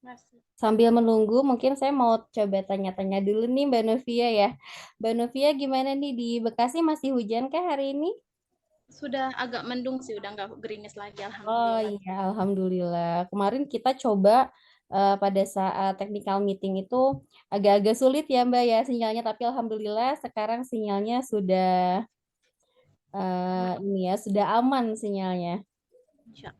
Masih. Sambil menunggu, mungkin saya mau coba tanya-tanya dulu nih Mbak Novia ya. Mbak Novia gimana nih di Bekasi masih hujan kah hari ini? Sudah agak mendung sih, udah nggak gerimis lagi, Oh alhamdulillah. iya, Alhamdulillah. Kemarin kita coba pada saat technical meeting itu agak-agak sulit ya Mbak ya sinyalnya, tapi Alhamdulillah sekarang sinyalnya sudah Aman, ini ya, sudah aman sinyalnya. insya.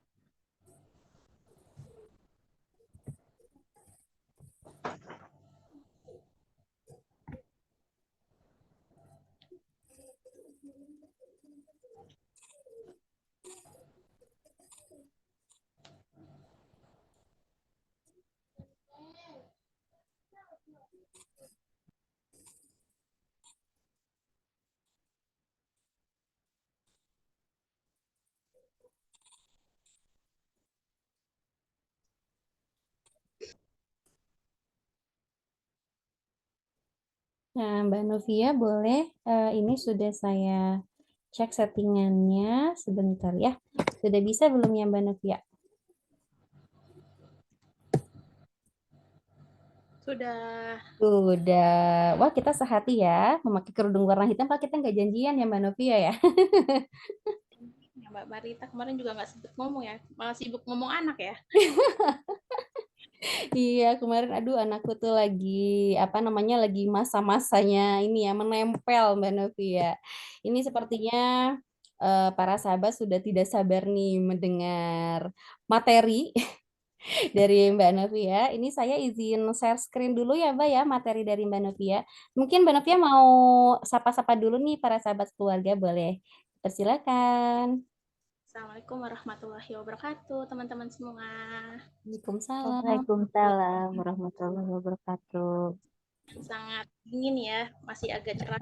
Nah, Mbak Novia boleh ini sudah saya cek settingannya sebentar ya. Sudah bisa belum ya Mbak Novia? Sudah. Udah, wah kita sehati ya, memakai kerudung warna hitam, pak kita nggak janjian ya Mbak Novia ya. Ya, Mbak Marita kemarin juga nggak sibuk ngomong ya, malah sibuk ngomong anak ya. Iya, kemarin aduh anakku tuh lagi apa namanya lagi masa-masanya ini ya menempel Mbak Novia. Ini sepertinya para sahabat sudah tidak sabar nih mendengar materi dari Mbak Novia. Ini saya izin share screen dulu ya Mbak ya materi dari Mbak Novia. Mungkin Mbak Novia mau sapa-sapa dulu nih para sahabat keluarga boleh. Persilakan. Assalamualaikum warahmatullahi wabarakatuh, teman-teman semua. Waalaikumsalam. Waalaikumsalam warahmatullahi wabarakatuh. Sangat dingin ya, masih agak cerah,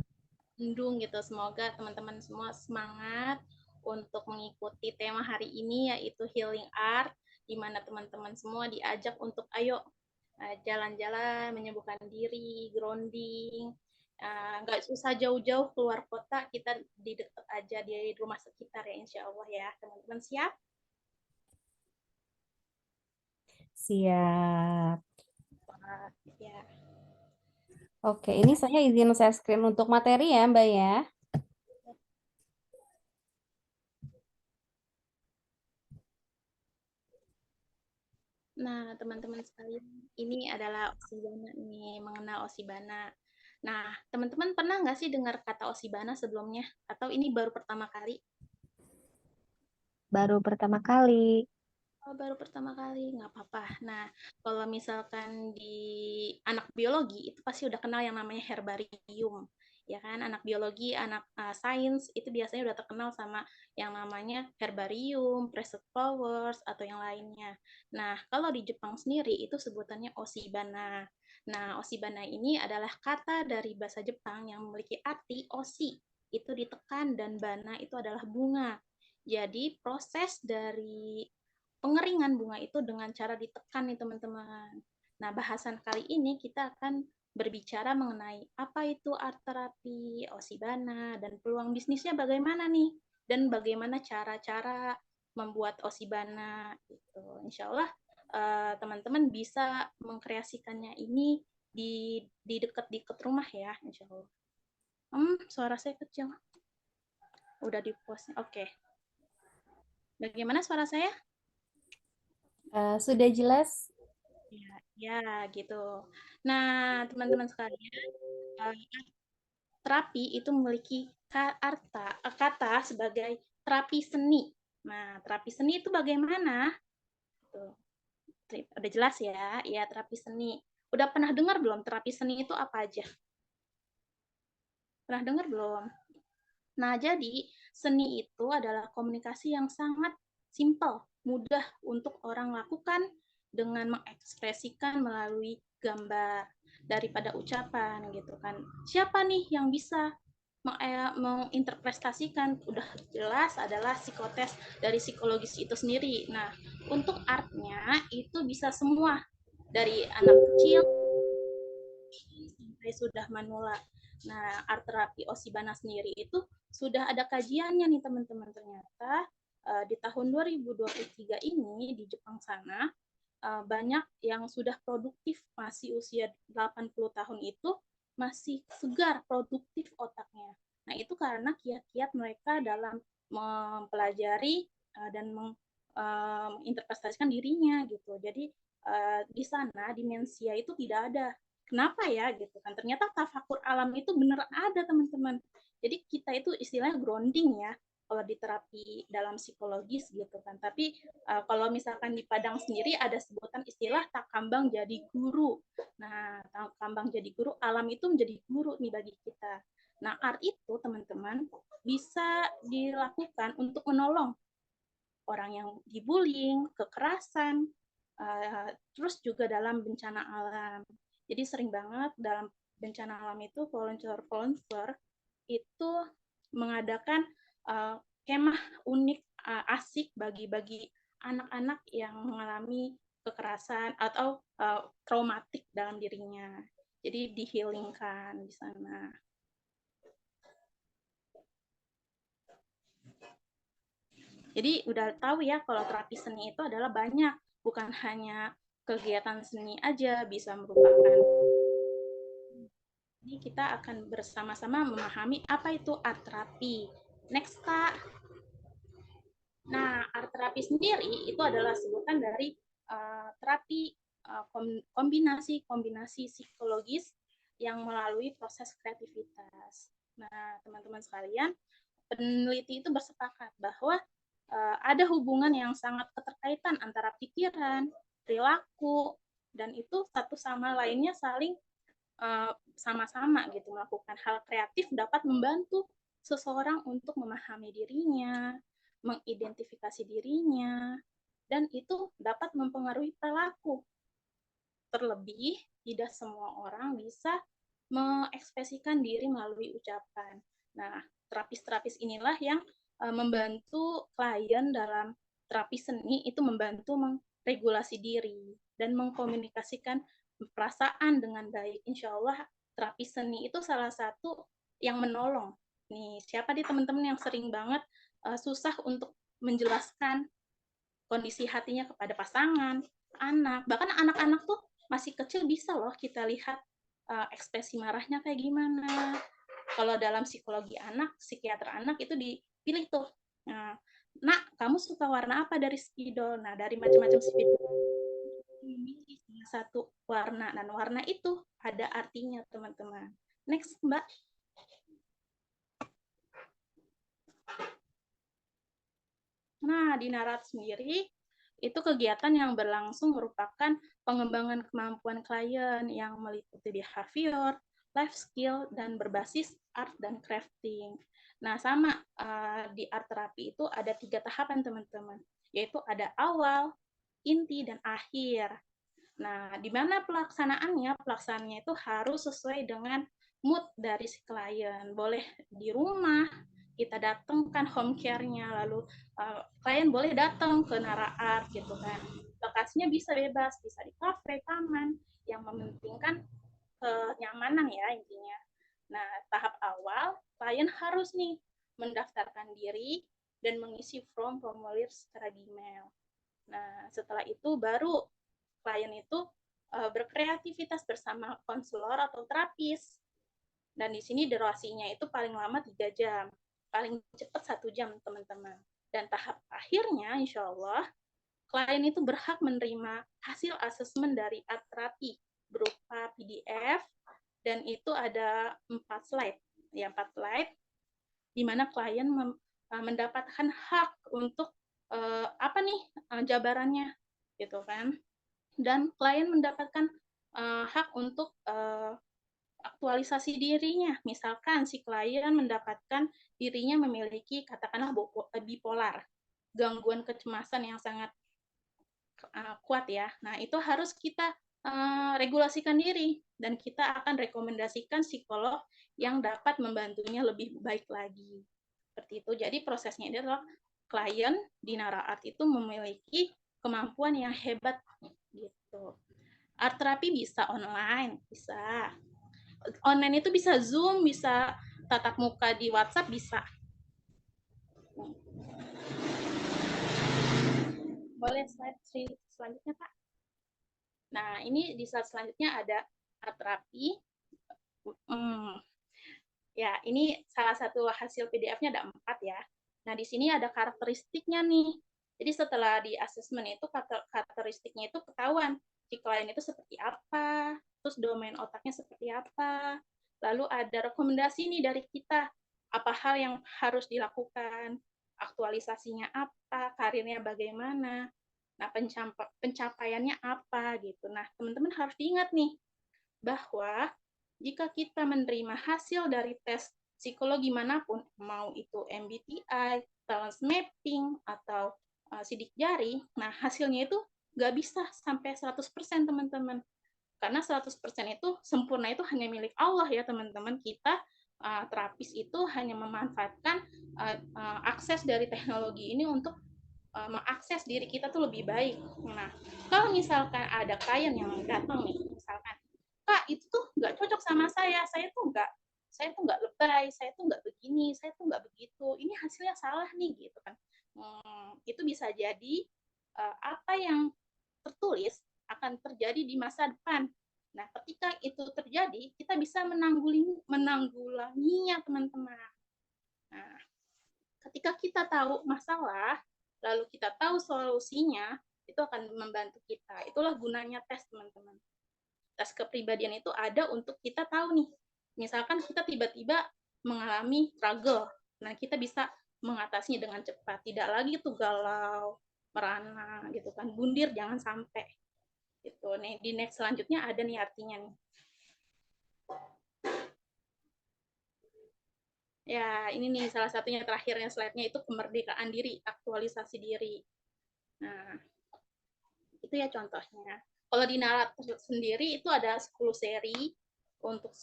mendung gitu. Semoga teman-teman semua semangat untuk mengikuti tema hari ini yaitu Healing Art, di mana teman-teman semua diajak untuk ayo jalan-jalan, menyembuhkan diri, grounding. Nggak susah jauh-jauh keluar kota, kita di dekat aja di rumah sekitar ya, insya Allah ya. Teman-teman siap? Siap. Ya. Oke, ini saya izin share screen untuk materi ya, Mbak ya. Nah, teman-teman sekalian, ini adalah Osibana nih, mengenal Osibana. Nah, teman-teman pernah nggak sih dengar kata Osibana sebelumnya? Atau ini baru pertama kali? Baru pertama kali. Oh, baru pertama kali, nggak apa-apa. Nah, kalau misalkan di anak biologi, itu pasti udah kenal yang namanya herbarium. Ya kan, anak biologi, anak sains, itu biasanya udah terkenal sama yang namanya herbarium, preserved flowers, atau yang lainnya. Nah, kalau di Jepang sendiri, itu sebutannya osibana. Nah, osibana ini adalah kata dari bahasa Jepang yang memiliki arti osi, itu ditekan, dan bana itu adalah bunga. Jadi, proses dari pengeringan bunga itu dengan cara ditekan nih teman-teman. Nah, bahasan kali ini kita akan berbicara mengenai apa itu art terapi, osibana, dan peluang bisnisnya bagaimana nih, dan bagaimana cara-cara membuat osibana gitu. Insya Allah teman-teman bisa mengkreasikannya ini di dekat-dekat rumah ya, insya Allah. Suara saya kecil. Udah di post. Oke. Bagaimana suara saya? Sudah jelas? Ya, ya gitu. Nah, teman-teman sekalian, eh, terapi itu memiliki kata sebagai terapi seni. Nah, terapi seni itu bagaimana? Tuh, udah jelas ya, ya terapi seni. Udah pernah dengar belum terapi seni itu apa aja? Pernah dengar belum? Nah, jadi seni itu adalah komunikasi yang sangat simpel, mudah untuk orang lakukan dengan mengekspresikan melalui gambar daripada ucapan gitu kan. Siapa nih yang bisa menginterpretasikan? Udah jelas adalah psikotes dari psikologis itu sendiri. Nah, untuk artnya itu bisa semua dari anak kecil sampai sudah manula. Nah, art terapi Osibana sendiri itu sudah ada kajiannya nih teman-teman. Ternyata di tahun 2023 ini di Jepang sana banyak yang sudah produktif, masih usia 80 tahun itu masih segar, produktif otaknya. Nah, itu karena kiat-kiat mereka dalam mempelajari dan menginterpretasikan dirinya gitu. Jadi di sana demensia itu tidak ada. Kenapa ya gitu kan? Ternyata tafakur alam itu benar ada, teman-teman. Jadi kita itu istilahnya grounding ya, kalau di terapi dalam psikologis gitu kan. Tapi kalau misalkan di Padang sendiri ada sebutan istilah takambang jadi guru. Nah, takambang jadi guru, alam itu menjadi guru nih bagi kita. Nah, art itu teman-teman bisa dilakukan untuk menolong orang yang dibullying, kekerasan, terus juga dalam bencana alam. Jadi sering banget dalam bencana alam itu volunteer itu mengadakan kemah unik, asik bagi anak-anak yang mengalami kekerasan atau traumatik dalam dirinya. Jadi di-healingkan di sana. Jadi udah tahu ya kalau terapi seni itu adalah banyak, bukan hanya kegiatan seni aja bisa merupakan. Ini kita akan bersama-sama memahami apa itu art terapi. Next, Kak. Nah, art terapi sendiri itu adalah sebutan dari terapi kombinasi psikologis yang melalui proses kreativitas. Nah, teman-teman sekalian, peneliti itu bersepakat bahwa ada hubungan yang sangat keterkaitan antara pikiran, perilaku, dan itu satu sama lainnya saling sama-sama gitu melakukan hal kreatif dapat membantu seseorang untuk memahami dirinya, mengidentifikasi dirinya, dan itu dapat mempengaruhi perilaku. Terlebih, tidak semua orang bisa mengekspresikan diri melalui ucapan. Nah, terapis-terapis inilah yang membantu klien dalam terapi seni itu membantu mengregulasi diri dan mengkomunikasikan perasaan dengan baik. Insya Allah terapi seni itu salah satu yang menolong. Nih, siapa di teman-teman yang sering banget susah untuk menjelaskan kondisi hatinya kepada pasangan, anak, bahkan anak-anak tuh masih kecil bisa loh kita lihat ekspresi marahnya kayak gimana. Kalau dalam psikologi anak, psikiater anak itu dipilih tuh. Nah, nak, kamu suka warna apa dari spidol? Nah, dari macam-macam spidol memilih satu warna dan warna itu ada artinya, teman-teman. Next, Mbak. Nah, di Narat sendiri itu kegiatan yang berlangsung merupakan pengembangan kemampuan klien yang meliputi behavior, life skill, dan berbasis art dan crafting. Nah, sama di art terapi itu ada 3 tahapan, teman-teman, yaitu ada awal, inti, dan akhir. Nah, di mana pelaksanaannya? Pelaksanaannya itu harus sesuai dengan mood dari si klien. Boleh di rumah, kita datangkan home care-nya, lalu klien boleh datang ke Nara Art gitu kan. Lokasinya bisa bebas, bisa di kafe, taman, yang mementingkan kenyamanan ya intinya. Nah, tahap awal, klien harus nih mendaftarkan diri dan mengisi formulir secara email. Nah, setelah itu baru klien itu berkreativitas bersama konselor atau terapis. Dan di sini durasinya itu paling lama 3 jam, paling cepat 1 jam, teman-teman. Dan tahap akhirnya, insya Allah, klien itu berhak menerima hasil asesmen dari art terapi berupa PDF, dan itu ada 4 slide. Ya, 4 slide, di mana klien mendapatkan hak untuk apa nih jabarannya, gitu kan. Dan klien mendapatkan hak untuk aktualisasi dirinya. Misalkan si klien mendapatkan dirinya memiliki katakanlah bipolar, gangguan kecemasan yang sangat kuat ya. Nah, itu harus kita regulasikan diri dan kita akan rekomendasikan psikolog yang dapat membantunya lebih baik lagi. Seperti itu. Jadi prosesnya adalah klien di Nara Art itu memiliki kemampuan yang hebat gitu. Art terapi bisa online, bisa. Online itu bisa Zoom, bisa tatap muka di WhatsApp, bisa. Boleh slide selanjutnya, Pak. Nah, ini di slide selanjutnya ada art terapi. Ya, ini salah satu hasil PDF-nya ada 4 ya. Nah, di sini ada karakteristiknya nih. Jadi setelah di asesmen itu karakteristiknya itu ketahuan si klien itu seperti apa, terus domain otaknya seperti apa, lalu ada rekomendasi nih dari kita, apa hal yang harus dilakukan, aktualisasinya apa, karirnya bagaimana, nah pencapaiannya apa gitu. Nah, teman-teman harus diingat nih, bahwa jika kita menerima hasil dari tes psikologi manapun, mau itu MBTI, balance mapping, atau sidik jari, nah hasilnya itu nggak bisa sampai 100% teman-teman. Karena 100% itu sempurna itu hanya milik Allah ya teman-teman. Kita terapis itu hanya memanfaatkan akses dari teknologi ini untuk mengakses diri kita tuh lebih baik. Nah, kalau misalkan ada klien yang datang nih, misalkan, Kak, itu tuh nggak cocok sama saya tuh nggak lebay, saya tuh nggak begini, saya tuh nggak begitu, ini hasilnya salah nih, gitu kan. Itu bisa jadi apa yang tertulis akan terjadi di masa depan. Nah, ketika itu terjadi, kita bisa menanggulanginya, teman-teman. Nah, ketika kita tahu masalah, lalu kita tahu solusinya, itu akan membantu kita. Itulah gunanya tes, teman-teman. Tes kepribadian itu ada untuk kita tahu nih, misalkan kita tiba-tiba mengalami struggle, nah kita bisa mengatasinya dengan cepat, tidak lagi itu galau, merana gitu kan, bundir jangan sampai. Gitu. Nih di next selanjutnya ada nih artinya nih. Ya, ini nih salah satunya terakhirnya slide-nya itu kemerdekaan diri, aktualisasi diri. Nah, itu ya contohnya. Kalau di Nalat sendiri itu ada 10 seri untuk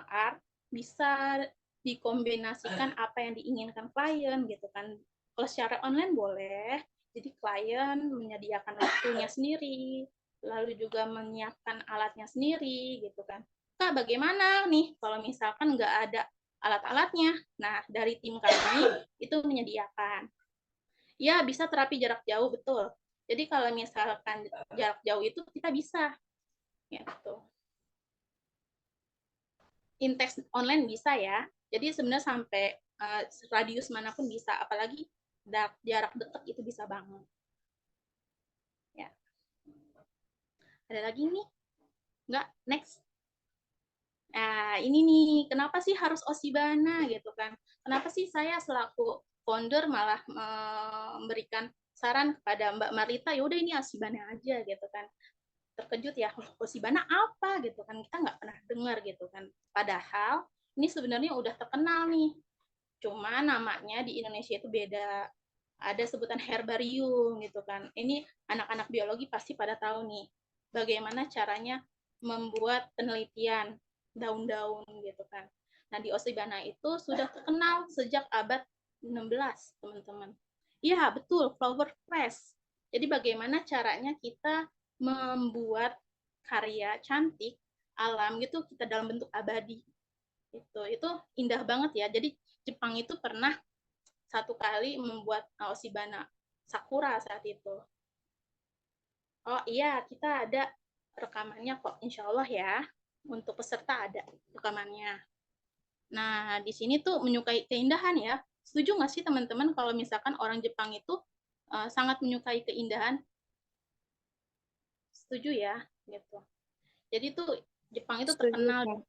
art, bisa dikombinasikan apa yang diinginkan klien gitu kan. Kalau secara online boleh, jadi klien menyediakan waktunya sendiri, lalu juga menyiapkan alatnya sendiri gitu kan. Kak, bagaimana nih kalau misalkan nggak ada alat-alatnya? Nah, dari tim kami itu menyediakan. Ya, bisa terapi jarak jauh, betul. Jadi kalau misalkan jarak jauh itu kita bisa, gitu. Inteks online bisa ya. Jadi sebenarnya sampai radius manapun bisa, apalagi jarak dekat itu bisa banget. Ya. Ada lagi nih? Enggak? Next. Nah, ini nih, kenapa sih harus Osibana gitu kan? Kenapa sih saya selaku founder malah memberikan saran kepada Mbak Marita, ya udah ini Osibana aja gitu kan? Terkejut ya, Osibana apa gitu kan, kita nggak pernah dengar gitu kan. Padahal ini sebenarnya udah terkenal nih, cuma namanya di Indonesia itu beda, ada sebutan herbarium gitu kan. Ini anak-anak biologi pasti pada tahu nih bagaimana caranya membuat penelitian daun-daun gitu kan. Nah, di Osibana itu sudah terkenal sejak abad 16, teman-teman. Iya, betul, flower press. Jadi bagaimana caranya kita membuat karya cantik alam gitu kita dalam bentuk abadi. Itu indah banget ya. Jadi Jepang itu pernah satu kali membuat Osibana sakura saat itu. Oh iya, kita ada rekamannya kok, insya Allah ya. Untuk peserta ada rekamannya. Nah, di sini tuh menyukai keindahan ya. Setuju nggak sih teman-teman kalau misalkan orang Jepang itu sangat menyukai keindahan? Setuju ya, gitu. Jadi tuh Jepang itu Setuju, terkenal. Kak.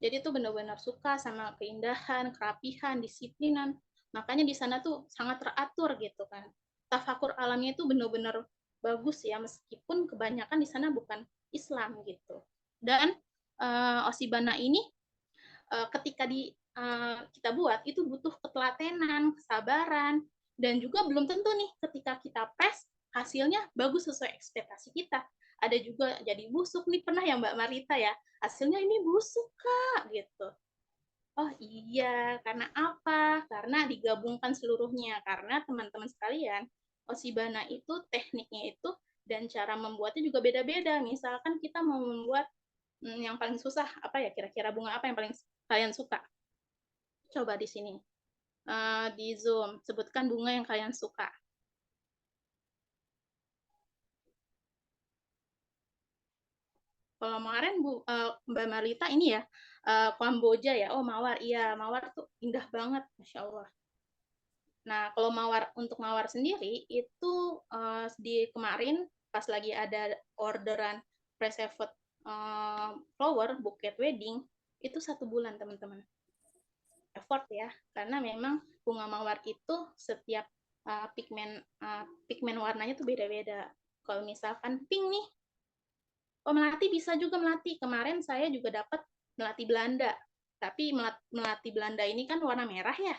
Jadi tuh benar-benar suka sama keindahan, kerapihan, disiplinan. Makanya di sana tuh sangat teratur gitu kan. Tafakur alamnya itu benar-benar bagus ya, meskipun kebanyakan di sana bukan Islam gitu. Dan Osibana ini ketika kita buat itu butuh ketelatenan, kesabaran, dan juga belum tentu nih ketika kita press hasilnya bagus sesuai ekspektasi kita. Ada juga jadi busuk nih, pernah ya Mbak Marita ya, hasilnya ini busuk Kak gitu. Oh iya, karena apa? Karena digabungkan seluruhnya. Karena teman-teman sekalian, Osibana itu tekniknya itu dan cara membuatnya juga beda-beda. Misalkan kita mau membuat yang paling susah apa ya, kira-kira bunga apa yang paling kalian suka? Coba di sini. Di Zoom, sebutkan bunga yang kalian suka. Kalau kemarin Mbak Marlita ini ya, Kamboja ya. Oh, Mawar. Iya, Mawar tuh indah banget, Masya Allah. Nah, kalau untuk Mawar sendiri itu di kemarin pas lagi ada orderan preserved flower bouquet wedding itu 1 bulan teman-teman. Effort ya, karena memang bunga mawar itu setiap pigmen warnanya tuh beda-beda. Kalau misalkan pink nih, melati bisa juga melati. Kemarin saya juga dapat melati Belanda. Tapi melati Belanda ini kan warna merah ya,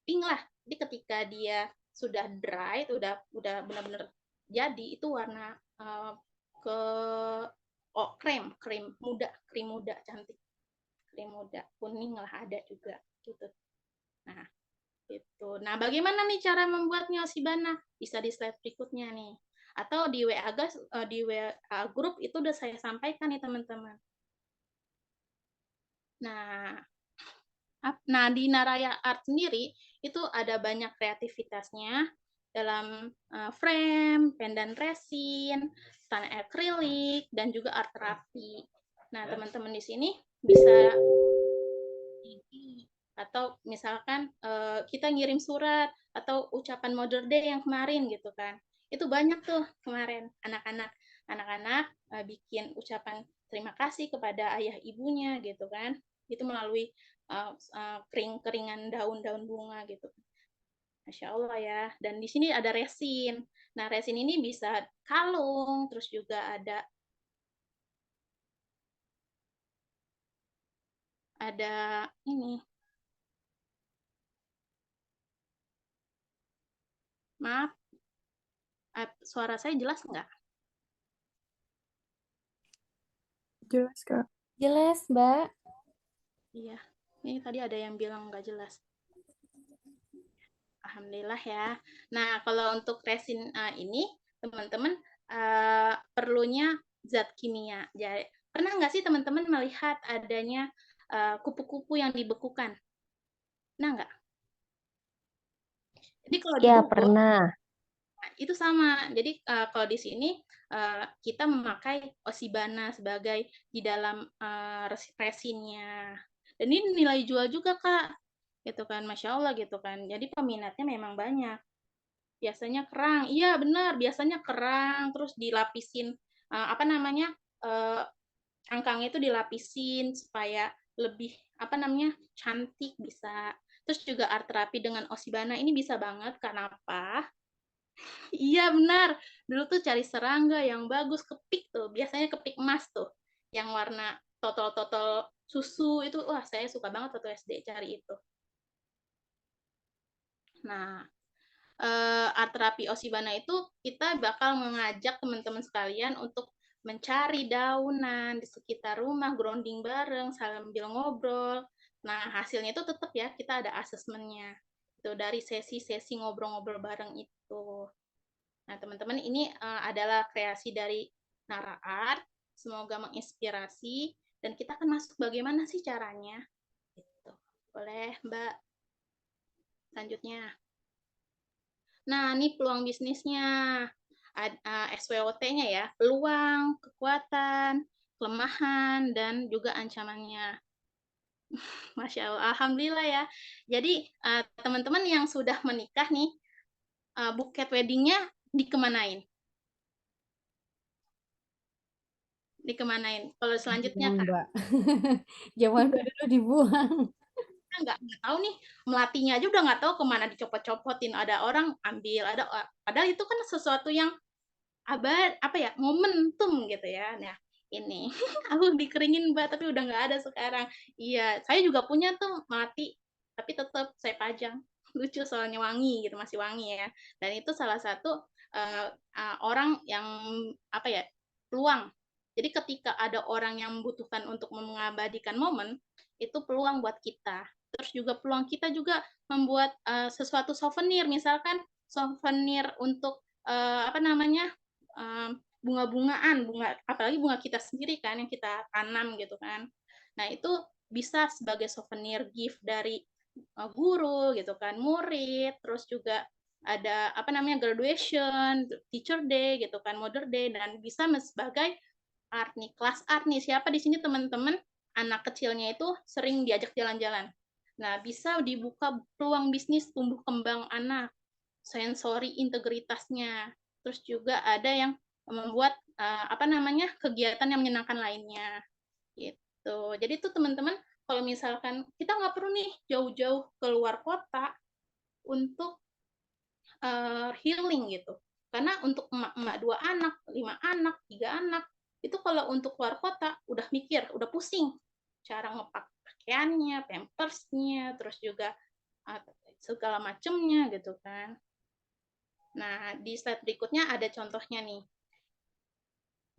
pink lah. Jadi ketika dia sudah dry, udah benar-benar jadi itu warna ke krim muda cantik, krim muda kuning lah ada juga gitu. Nah itu. Nah bagaimana nih cara membuatnya Osibana? Bisa di slide berikutnya nih. Atau di WA guys, di WA grup itu udah saya sampaikan nih teman-teman. Nah, di Naraya Art sendiri itu ada banyak kreativitasnya dalam frame, pendan resin, tan akrilik, dan juga art terapi. Nah, teman-teman di sini bisa atau misalkan kita ngirim surat atau ucapan Mother Day yang kemarin gitu kan. Itu banyak tuh kemarin anak-anak bikin ucapan terima kasih kepada ayah ibunya gitu kan. Itu melalui keringan daun-daun bunga gitu. Masya Allah ya. Dan di sini ada resin. Nah, resin ini bisa kalung, terus juga ada ini. Maaf, suara saya jelas nggak? Jelas, Kak. Jelas, Mbak. Iya, ini tadi ada yang bilang nggak jelas. Alhamdulillah ya. Nah, kalau untuk resin ini, teman-teman perlunya zat kimia. Jadi, pernah nggak sih teman-teman melihat adanya kupu-kupu yang dibekukan? Pernah nggak? Jadi kalau Ya, dibungkus, pernah. itu sama. Jadi kalau di sini kita memakai Osibana sebagai di dalam resinnya. Dan ini nilai jual juga Kak, gitu kan, Masya Allah gitu kan. Jadi peminatnya memang banyak. Biasanya kerang, iya benar. Biasanya kerang, terus dilapisin apa namanya cangkangnya itu dilapisin supaya lebih apa namanya cantik bisa. Terus juga art terapi dengan Osibana ini bisa banget. Kenapa? Iya benar. Dulu tuh cari serangga yang bagus, kepik tuh. Biasanya kepik emas tuh. Yang warna totol-totol susu itu. Wah, saya suka banget waktu SD cari itu. Nah, art terapi Osibana itu kita bakal mengajak teman-teman sekalian untuk mencari daunan di sekitar rumah, grounding bareng, sambil ngobrol. Nah, hasilnya itu tetap ya, kita ada asesmennya. Itu dari sesi-sesi ngobrol-ngobrol bareng itu. Nah, teman-teman, ini adalah kreasi dari Nara Art. Semoga menginspirasi. Dan kita akan masuk bagaimana sih caranya. Gitu. Boleh, Mbak. Selanjutnya. Nah, ini peluang bisnisnya. SWOT-nya ya. Peluang, kekuatan, kelemahan, dan juga ancamannya. Masya Allah. Alhamdulillah ya. Jadi, teman-teman yang sudah menikah nih, buket wedding-nya dikemanain? Dikemanain? Kalau selanjutnya, Kak? Mbak. Zaman dulu dibuang. Nggak tahu nih, melatinya aja udah nggak tahu kemana dicopot-copotin. Ada orang ambil, padahal itu kan sesuatu yang apa ya, momentum gitu ya. Nah, ini aku dikeringin Mbak, tapi udah nggak ada sekarang. Iya, saya juga punya tuh melati, tapi tetap saya pajang. Lucu soalnya wangi gitu, masih wangi ya. Dan itu salah satu orang yang apa ya, peluang. Jadi ketika ada orang yang membutuhkan untuk mengabadikan momen, itu peluang buat kita. Terus juga peluang kita juga membuat sesuatu souvenir, misalkan souvenir untuk apa namanya bunga-bungaan, apalagi bunga kita sendiri kan yang kita tanam gitu kan. Nah itu bisa sebagai souvenir gift dari guru gitu kan, murid, terus juga ada apa namanya graduation, teacher day gitu kan, mother day, dan bisa sebagai art nih, kelas art nih. Siapa di sini teman-teman anak kecilnya itu sering diajak jalan-jalan. Nah, bisa dibuka peluang bisnis tumbuh kembang anak, sensori integritasnya. Terus juga ada yang membuat kegiatan yang menyenangkan lainnya gitu. Jadi tuh teman-teman, kalau misalkan kita nggak perlu nih jauh-jauh keluar kota untuk healing gitu. Karena untuk emak-emak 2 anak, 5 anak, 3 anak, itu kalau untuk keluar kota udah mikir, udah pusing cara ngepak pakaiannya, pampersnya, terus juga segala macemnya gitu kan. Nah, di slide berikutnya ada contohnya nih.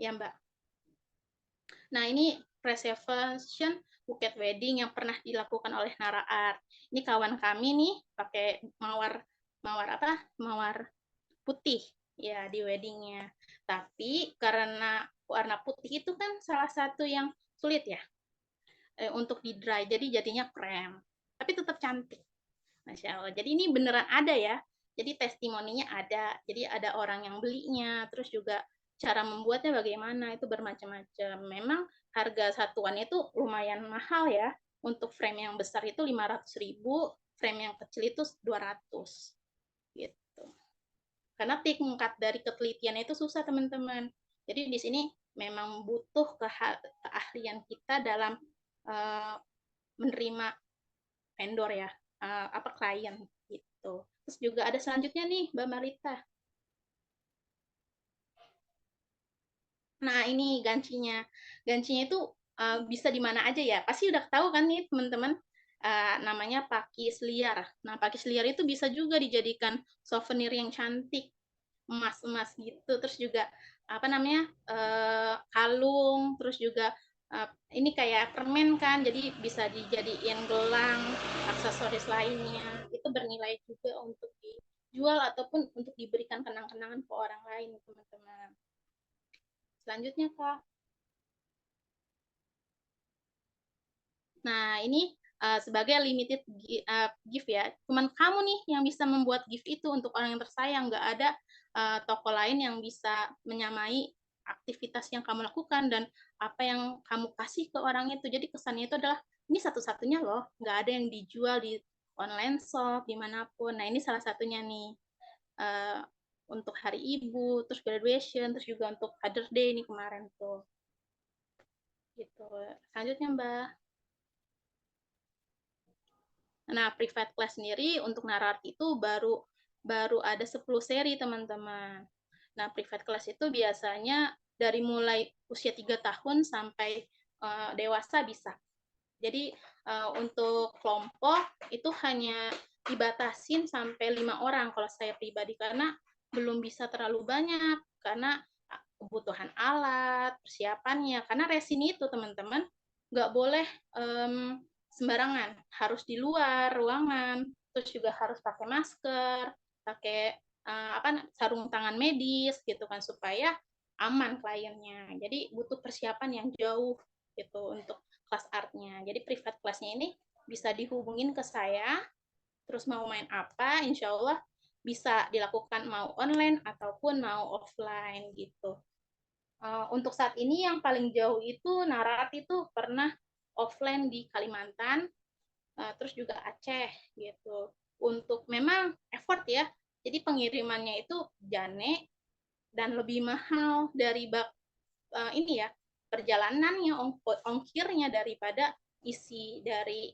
Ya, Mbak. Nah, ini preservation bouquet wedding yang pernah dilakukan oleh Nara Art. Ini kawan kami nih pakai mawar putih ya di weddingnya. Tapi karena warna putih itu kan salah satu yang sulit ya untuk di dry, jadi jadinya krem. Tapi tetap cantik. Masya Allah. Jadi ini beneran ada ya. Jadi testimoninya ada. Jadi ada orang yang belinya. Terus juga cara membuatnya bagaimana itu bermacam-macam. Memang harga satuannya itu lumayan mahal ya. Untuk frame yang besar itu 500.000, frame yang kecil itu 200. Gitu. Karena tingkat dari ketelitian itu susah teman-teman. Jadi di sini memang butuh keahlian kita dalam menerima vendor ya, klien gitu. Terus juga ada selanjutnya nih Mbak Marita. Nah ini gancinya, gancinya itu bisa di mana aja ya. Pasti udah tahu kan nih teman-teman, namanya pakis liar. Nah pakis liar itu bisa juga dijadikan souvenir yang cantik, emas-emas gitu. Terus juga kalung, terus juga ini kayak permen kan, jadi bisa dijadiin gelang, aksesoris lainnya. Itu bernilai juga untuk dijual ataupun untuk diberikan kenang-kenangan ke orang lain, teman-teman. Selanjutnya, Kak. Nah, ini sebagai limited gift ya. Cuman kamu nih yang bisa membuat gift itu untuk orang yang tersayang. Nggak ada toko lain yang bisa menyamai aktivitas yang kamu lakukan dan apa yang kamu kasih ke orang itu. Jadi kesannya itu adalah, ini satu-satunya loh. Nggak ada yang dijual di online shop, dimanapun. Nah, ini salah satunya nih. Uh, untuk hari ibu, terus graduation, terus juga untuk Father's Day ini kemarin tuh. Gitu. Selanjutnya, Mbak. Nah, private class sendiri untuk Narart itu baru ada 10 seri, teman-teman. Nah, private class itu biasanya dari mulai usia 3 tahun sampai dewasa bisa. Jadi untuk kelompok itu hanya dibatasin sampai 5 orang kalau saya pribadi, karena belum bisa terlalu banyak, karena kebutuhan alat, persiapannya. Karena resin itu, teman-teman, nggak boleh sembarangan, harus di luar ruangan, terus juga harus pakai masker, pakai sarung tangan medis gitu kan, supaya aman kliennya. Jadi butuh persiapan yang jauh gitu untuk kelas artnya. Jadi private classnya ini bisa dihubungin ke saya, terus mau main apa, insya Allah bisa dilakukan mau online ataupun mau offline gitu. Untuk saat ini yang paling jauh itu Narat itu pernah offline di Kalimantan, terus juga Aceh gitu. Untuk memang effort ya, jadi pengirimannya itu jane dan lebih mahal dari ini ya, perjalanannya, ongkirnya daripada isi dari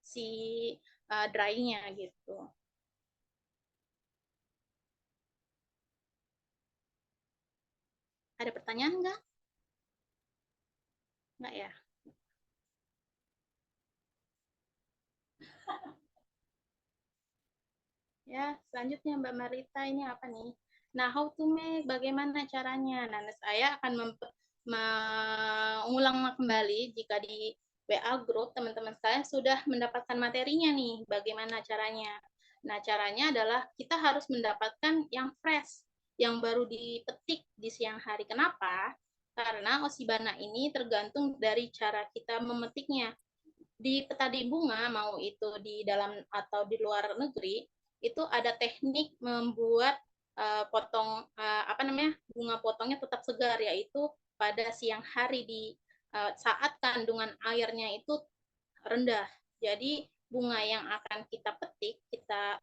si dry-nya gitu. Ada pertanyaan nggak? Nggak ya? Ya, selanjutnya Mbak Marita, ini apa nih? Nah, how to make, bagaimana caranya? Nah, saya akan mengulang kembali jika di WA group teman-teman saya sudah mendapatkan materinya nih, bagaimana caranya. Nah, caranya adalah kita harus mendapatkan yang fresh, yang baru dipetik di siang hari. Kenapa? Karena osibana ini tergantung dari cara kita memetiknya. Di petani bunga, mau itu di dalam atau di luar negeri, itu ada teknik membuat bunga potongnya tetap segar, yaitu pada siang hari saat kandungan airnya itu rendah. Jadi bunga yang akan kita petik, kita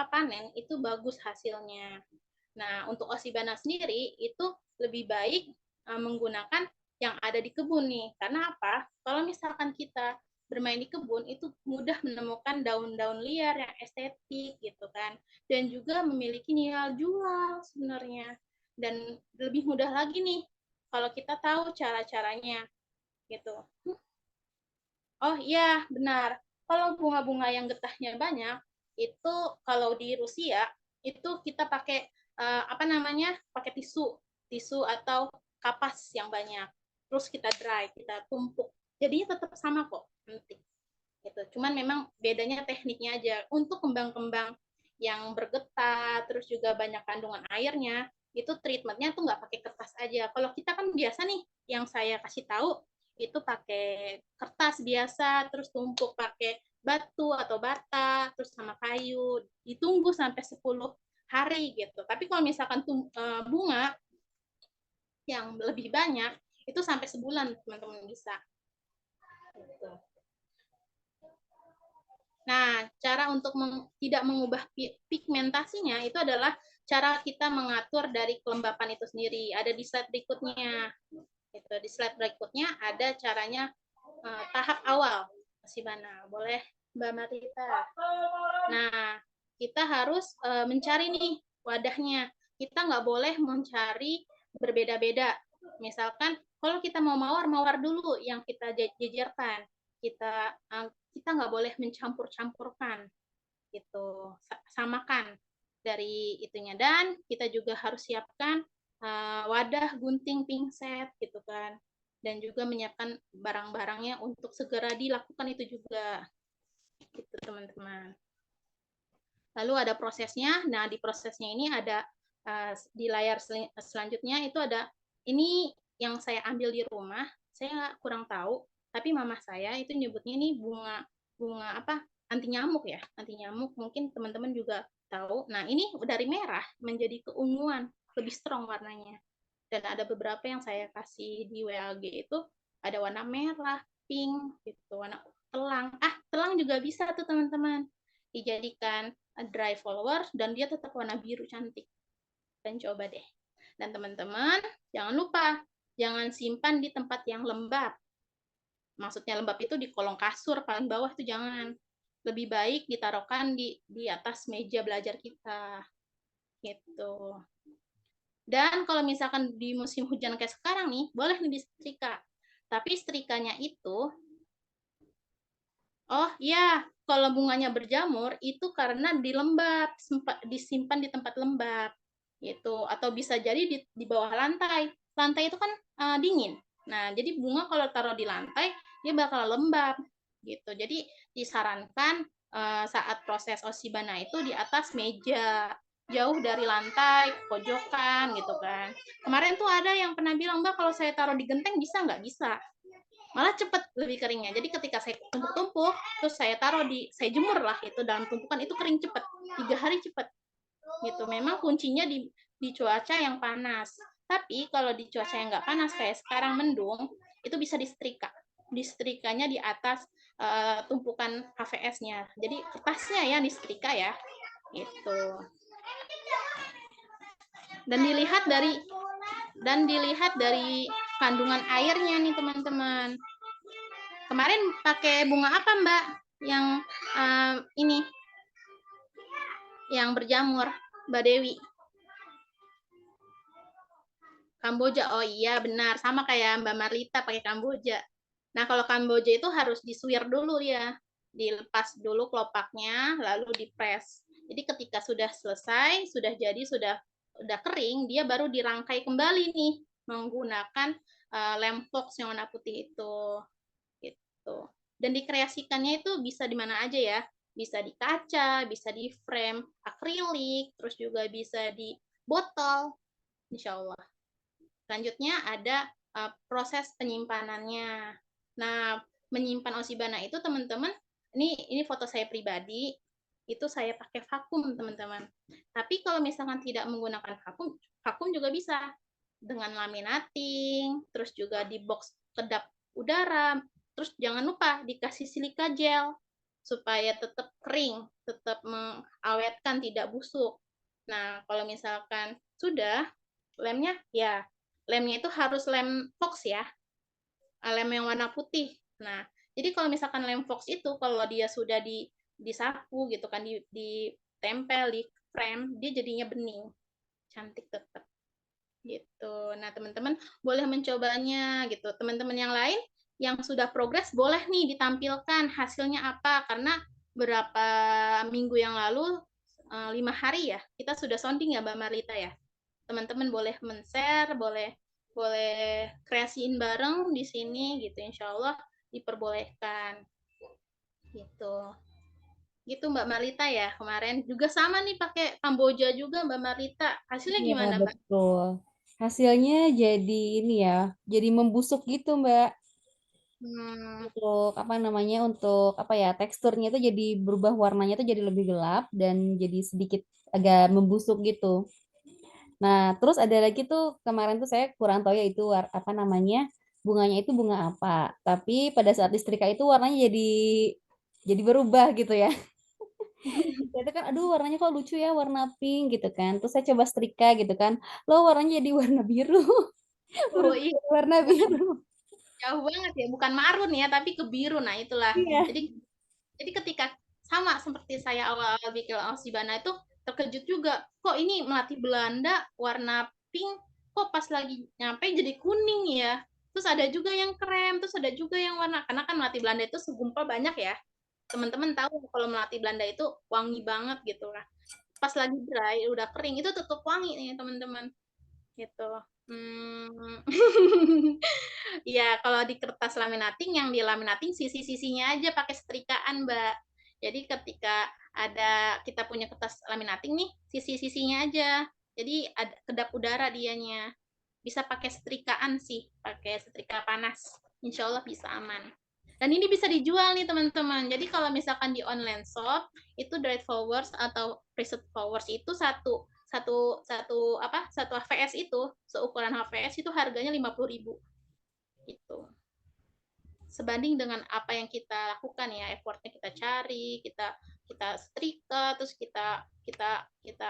panen itu bagus hasilnya. Nah, untuk Osibana sendiri itu lebih baik menggunakan yang ada di kebun nih. Karena apa? Kalau misalkan kita bermain di kebun itu mudah menemukan daun-daun liar yang estetik gitu kan, dan juga memiliki nilai jual sebenarnya. Dan lebih mudah lagi nih kalau kita tahu cara-caranya gitu. Oh iya, benar. Kalau bunga-bunga yang getahnya banyak, itu kalau di Rusia itu kita pakai apa namanya? Pakai tisu atau kapas yang banyak. Terus kita dry, kita tumpuk. Jadinya tetap sama kok nanti. Gitu. Cuman memang bedanya tekniknya aja. Untuk kembang-kembang yang bergetah, terus juga banyak kandungan airnya, itu treatmentnya tuh nggak pakai kertas aja. Kalau kita kan biasa nih, yang saya kasih tahu itu pakai kertas biasa, terus tumpuk pakai batu atau bata, terus sama kayu, ditunggu sampai 10 hari gitu. Tapi kalau misalkan bunga yang lebih banyak, itu sampai sebulan teman-teman bisa. Gitu. Nah, cara untuk tidak mengubah pigmentasinya itu adalah cara kita mengatur dari kelembapan itu sendiri. Ada di slide berikutnya. Itu di slide berikutnya ada caranya tahap awal. Osibana, boleh Mbak Marita. Nah, kita harus mencari nih wadahnya. Kita nggak boleh mencari berbeda-beda. Misalkan kalau kita mau mawar dulu yang kita jejerkan. Kita nggak boleh mencampur-campurkan gitu, samakan dari itunya. Dan kita juga harus siapkan wadah, gunting, pingset gitu kan, dan juga menyiapkan barang-barangnya untuk segera dilakukan itu juga gitu teman-teman. Lalu ada prosesnya. Nah, di prosesnya ini ada di layar selanjutnya itu ada, ini yang saya ambil di rumah, saya kurang tahu, tapi mama saya itu nyebutnya ini bunga apa, anti nyamuk ya, anti nyamuk, mungkin teman-teman juga tahu. Nah, ini dari merah menjadi keunguan, lebih strong warnanya. Dan ada beberapa yang saya kasih di WAG itu ada warna merah, pink gitu, warna telang. Telang juga bisa tuh teman-teman dijadikan dry followers dan dia tetap warna biru cantik. Dan coba deh. Dan teman-teman, jangan lupa, jangan simpan di tempat yang lembab. Maksudnya lembab itu di kolong kasur, paling bawah itu jangan. Lebih baik ditaruhkan di atas meja belajar kita. Gitu. Dan kalau misalkan di musim hujan kayak sekarang nih, boleh nih disetrika. Tapi setrikanya itu, oh ya, kalau bunganya berjamur itu karena disimpan di tempat lembab gitu, atau bisa jadi di bawah lantai. Lantai itu kan dingin. Nah, jadi bunga kalau taruh di lantai dia bakal lembab gitu. Jadi disarankan saat proses Osibana itu di atas meja, jauh dari lantai, pojokan gitu kan. Kemarin tuh ada yang pernah bilang, Mbak, kalau saya taruh di genteng bisa nggak? Bisa, malah cepet lebih keringnya. Jadi ketika saya tumpuk-tumpuk, terus saya saya jemur lah itu dalam tumpukan, itu kering cepet, 3 hari cepet gitu. Memang kuncinya di cuaca yang panas. Tapi kalau di cuaca yang nggak panas kayak sekarang mendung, itu bisa disetrika. Disetrikanya di atas tumpukan HVS-nya. Jadi kertasnya ya disetrika ya. Itu. Dan dilihat dari kandungan airnya nih teman-teman. Kemarin pakai bunga apa Mbak? Yang ini, yang berjamur, Mbak Dewi. Kamboja. Oh iya benar, sama kayak Mbak Marlita pakai Kamboja. Nah, kalau Kamboja itu harus disuir dulu ya. Dilepas dulu kelopaknya, lalu dipres. Jadi ketika sudah selesai, sudah jadi, sudah kering, dia baru dirangkai kembali nih menggunakan lem fox yang warna putih itu. Gitu. Dan dikreasikannya itu bisa di mana aja ya. Bisa di kaca, bisa di frame akrilik, terus juga bisa di botol, insya Allah. Selanjutnya ada proses penyimpanannya. Nah, menyimpan Osibana itu teman-teman, ini foto saya pribadi, itu saya pakai vakum teman-teman. Tapi kalau misalkan tidak menggunakan vakum juga bisa. dengan laminating, terus juga di box kedap udara, terus jangan lupa dikasih silika gel supaya tetap kering, tetap mengawetkan, tidak busuk. Nah, kalau misalkan sudah lemnya, ya lemnya itu harus lem Fox ya, lem yang warna putih. Nah, jadi kalau misalkan lem Fox itu kalau dia sudah disapu gitu kan, ditempel di frame, dia jadinya bening, cantik tetap gitu. Nah, teman-teman boleh mencobanya gitu. Teman-teman yang lain yang sudah progres boleh nih ditampilkan hasilnya apa, karena berapa minggu yang lalu 5 hari ya kita sudah sounding ya Mbak Marlita ya. Teman-teman boleh men-share, boleh kreasiin bareng di sini gitu, insya Allah diperbolehkan gitu. Gitu Mbak Marlita ya, kemarin juga sama nih pakai Kamboja juga Mbak Marlita. Hasilnya Iya, gimana Mbak? betul. Hasilnya jadi ini ya, jadi membusuk gitu, Mbak. Hmm, Untuk apa namanya, untuk apa ya, teksturnya itu jadi berubah warnanya itu jadi lebih gelap dan jadi sedikit agak membusuk gitu. Nah, terus ada lagi tuh kemarin tuh saya kurang tahu ya itu apa namanya, bunganya itu bunga apa. Tapi pada saat disetrika itu warnanya jadi berubah gitu ya. Itu kan aduh warnanya kok lucu ya warna pink gitu kan. Terus saya coba setrika gitu kan. Loh warnanya jadi warna biru. oh Berubah iya, jadi warna biru. jauh banget ya, bukan marun ya, tapi ke biru. Nah, itulah. Iya. Jadi ketika sama seperti saya awal-awal bikin Osibana itu terkejut juga. Kok ini melati Belanda warna pink, kok pas lagi nyampe jadi kuning ya. Terus ada juga yang krem, terus ada juga yang warna, karena kan melati Belanda itu segumpal banyak ya. Teman-teman tahu kalau melati Belanda itu wangi banget gitu lah. Pas lagi dry, udah kering, itu tetap wangi nih teman-teman. Gitu. Hmm. Ya, kalau di kertas laminating, yang di laminating sisi-sisinya aja pakai setrikaan, Mbak. Jadi ketika kita punya kertas laminating nih, sisi-sisinya aja. Jadi ada kedap udara dianya. Bisa pakai setrikaan sih, pakai setrika panas. Insya Allah bisa aman. Dan ini bisa dijual nih teman-teman. Jadi kalau misalkan di online shop, itu dried flowers atau preset flowers itu satu satu satu HVS itu seukuran HVS itu harganya 50.000 itu sebanding dengan apa yang kita lakukan ya, effortnya kita cari, kita setrika, terus kita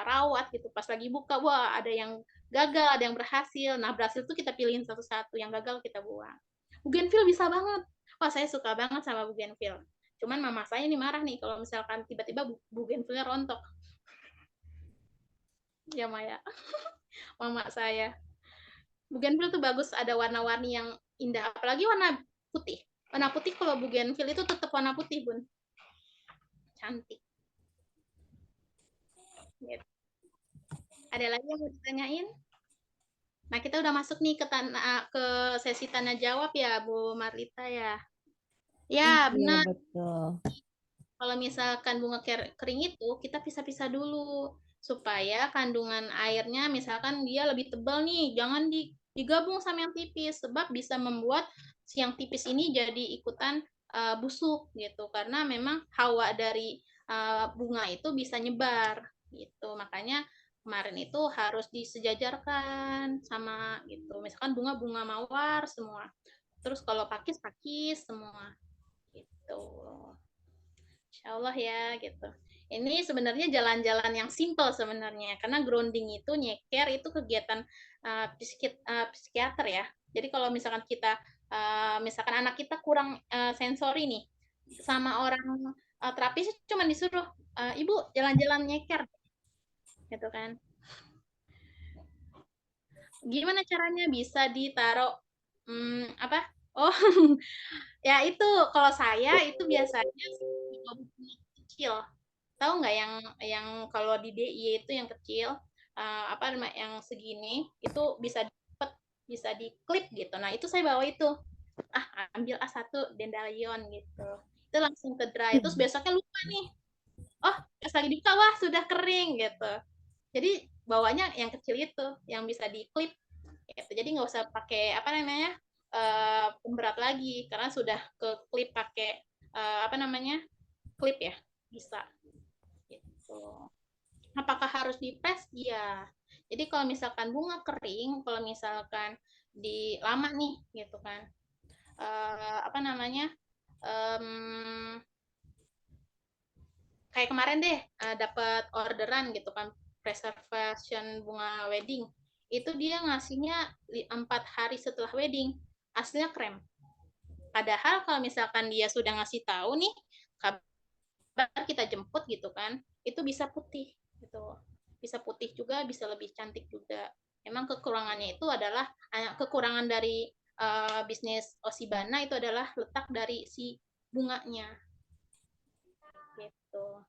rawat gitu. Pas lagi buka, wah ada yang gagal, ada yang berhasil. Nah berhasil tuh kita pilihin satu-satu, yang gagal kita buang. Bougainville bisa banget. Wah saya suka banget sama Bougainville. Cuman mama saya ini marah nih kalau misalkan tiba-tiba Bougainville-nya rontok. Ya Maya, mama saya. Bougainville tuh bagus, ada warna-warni yang indah, apalagi warna putih. Warna putih kalau Bougainville itu tetap warna putih, Bun. Cantik. Gitu. Ada lagi yang mau ditanyain? Nah, kita udah masuk nih ke sesi tanya jawab ya, Bu Marlita ya. Ya, Iya, benar. betul. Kalau misalkan bunga kering itu, kita pisah-pisah dulu. Supaya kandungan airnya, misalkan dia lebih tebal nih, jangan digabung sama yang tipis. Sebab bisa membuat si yang tipis ini jadi ikutan busuk gitu. Karena memang hawa dari bunga itu bisa nyebar gitu. Makanya kemarin itu harus disejajarkan sama gitu. Misalkan bunga-bunga mawar semua. Terus kalau pakis semua gitu. Insya Allah ya gitu. Ini sebenarnya jalan-jalan yang simple sebenarnya karena grounding itu nyeker itu kegiatan psikiater ya. Jadi kalau misalkan misalkan anak kita kurang sensori nih sama orang terapis cuma disuruh ibu jalan-jalan nyeker gitu kan. Gimana caranya bisa ditaruh apa? Oh ya itu kalau saya itu biasanya kecil. Tahu nggak yang kalau di DIY itu yang kecil apa namanya yang segini itu bisa diklip gitu. Nah, itu saya bawa itu. Ambil satu dandelion gitu. Itu langsung ke dry. Terus besoknya lupa nih. Oh, pas lagi dibuka wah sudah kering gitu. Jadi bawanya yang kecil itu yang bisa diklip gitu. Jadi nggak usah pakai apa namanya? Pemberat lagi karena sudah ke klip pakai apa namanya? Klip ya. Bisa gitu. Apakah harus dipres? Iya. Jadi kalau misalkan bunga kering, kalau misalkan di lama nih gitu kan, apa namanya, em, kayak kemarin deh dapat orderan gitu kan, reservation bunga wedding, itu dia ngasihnya 4 hari setelah wedding, aslinya krem. Padahal kalau misalkan dia sudah ngasih tahu nih, kabar kita jemput gitu kan, itu bisa putih gitu. Bisa putih juga, bisa lebih cantik juga. Emang kekurangannya itu adalah kekurangan dari bisnis Osibana itu adalah letak dari si bunganya gitu.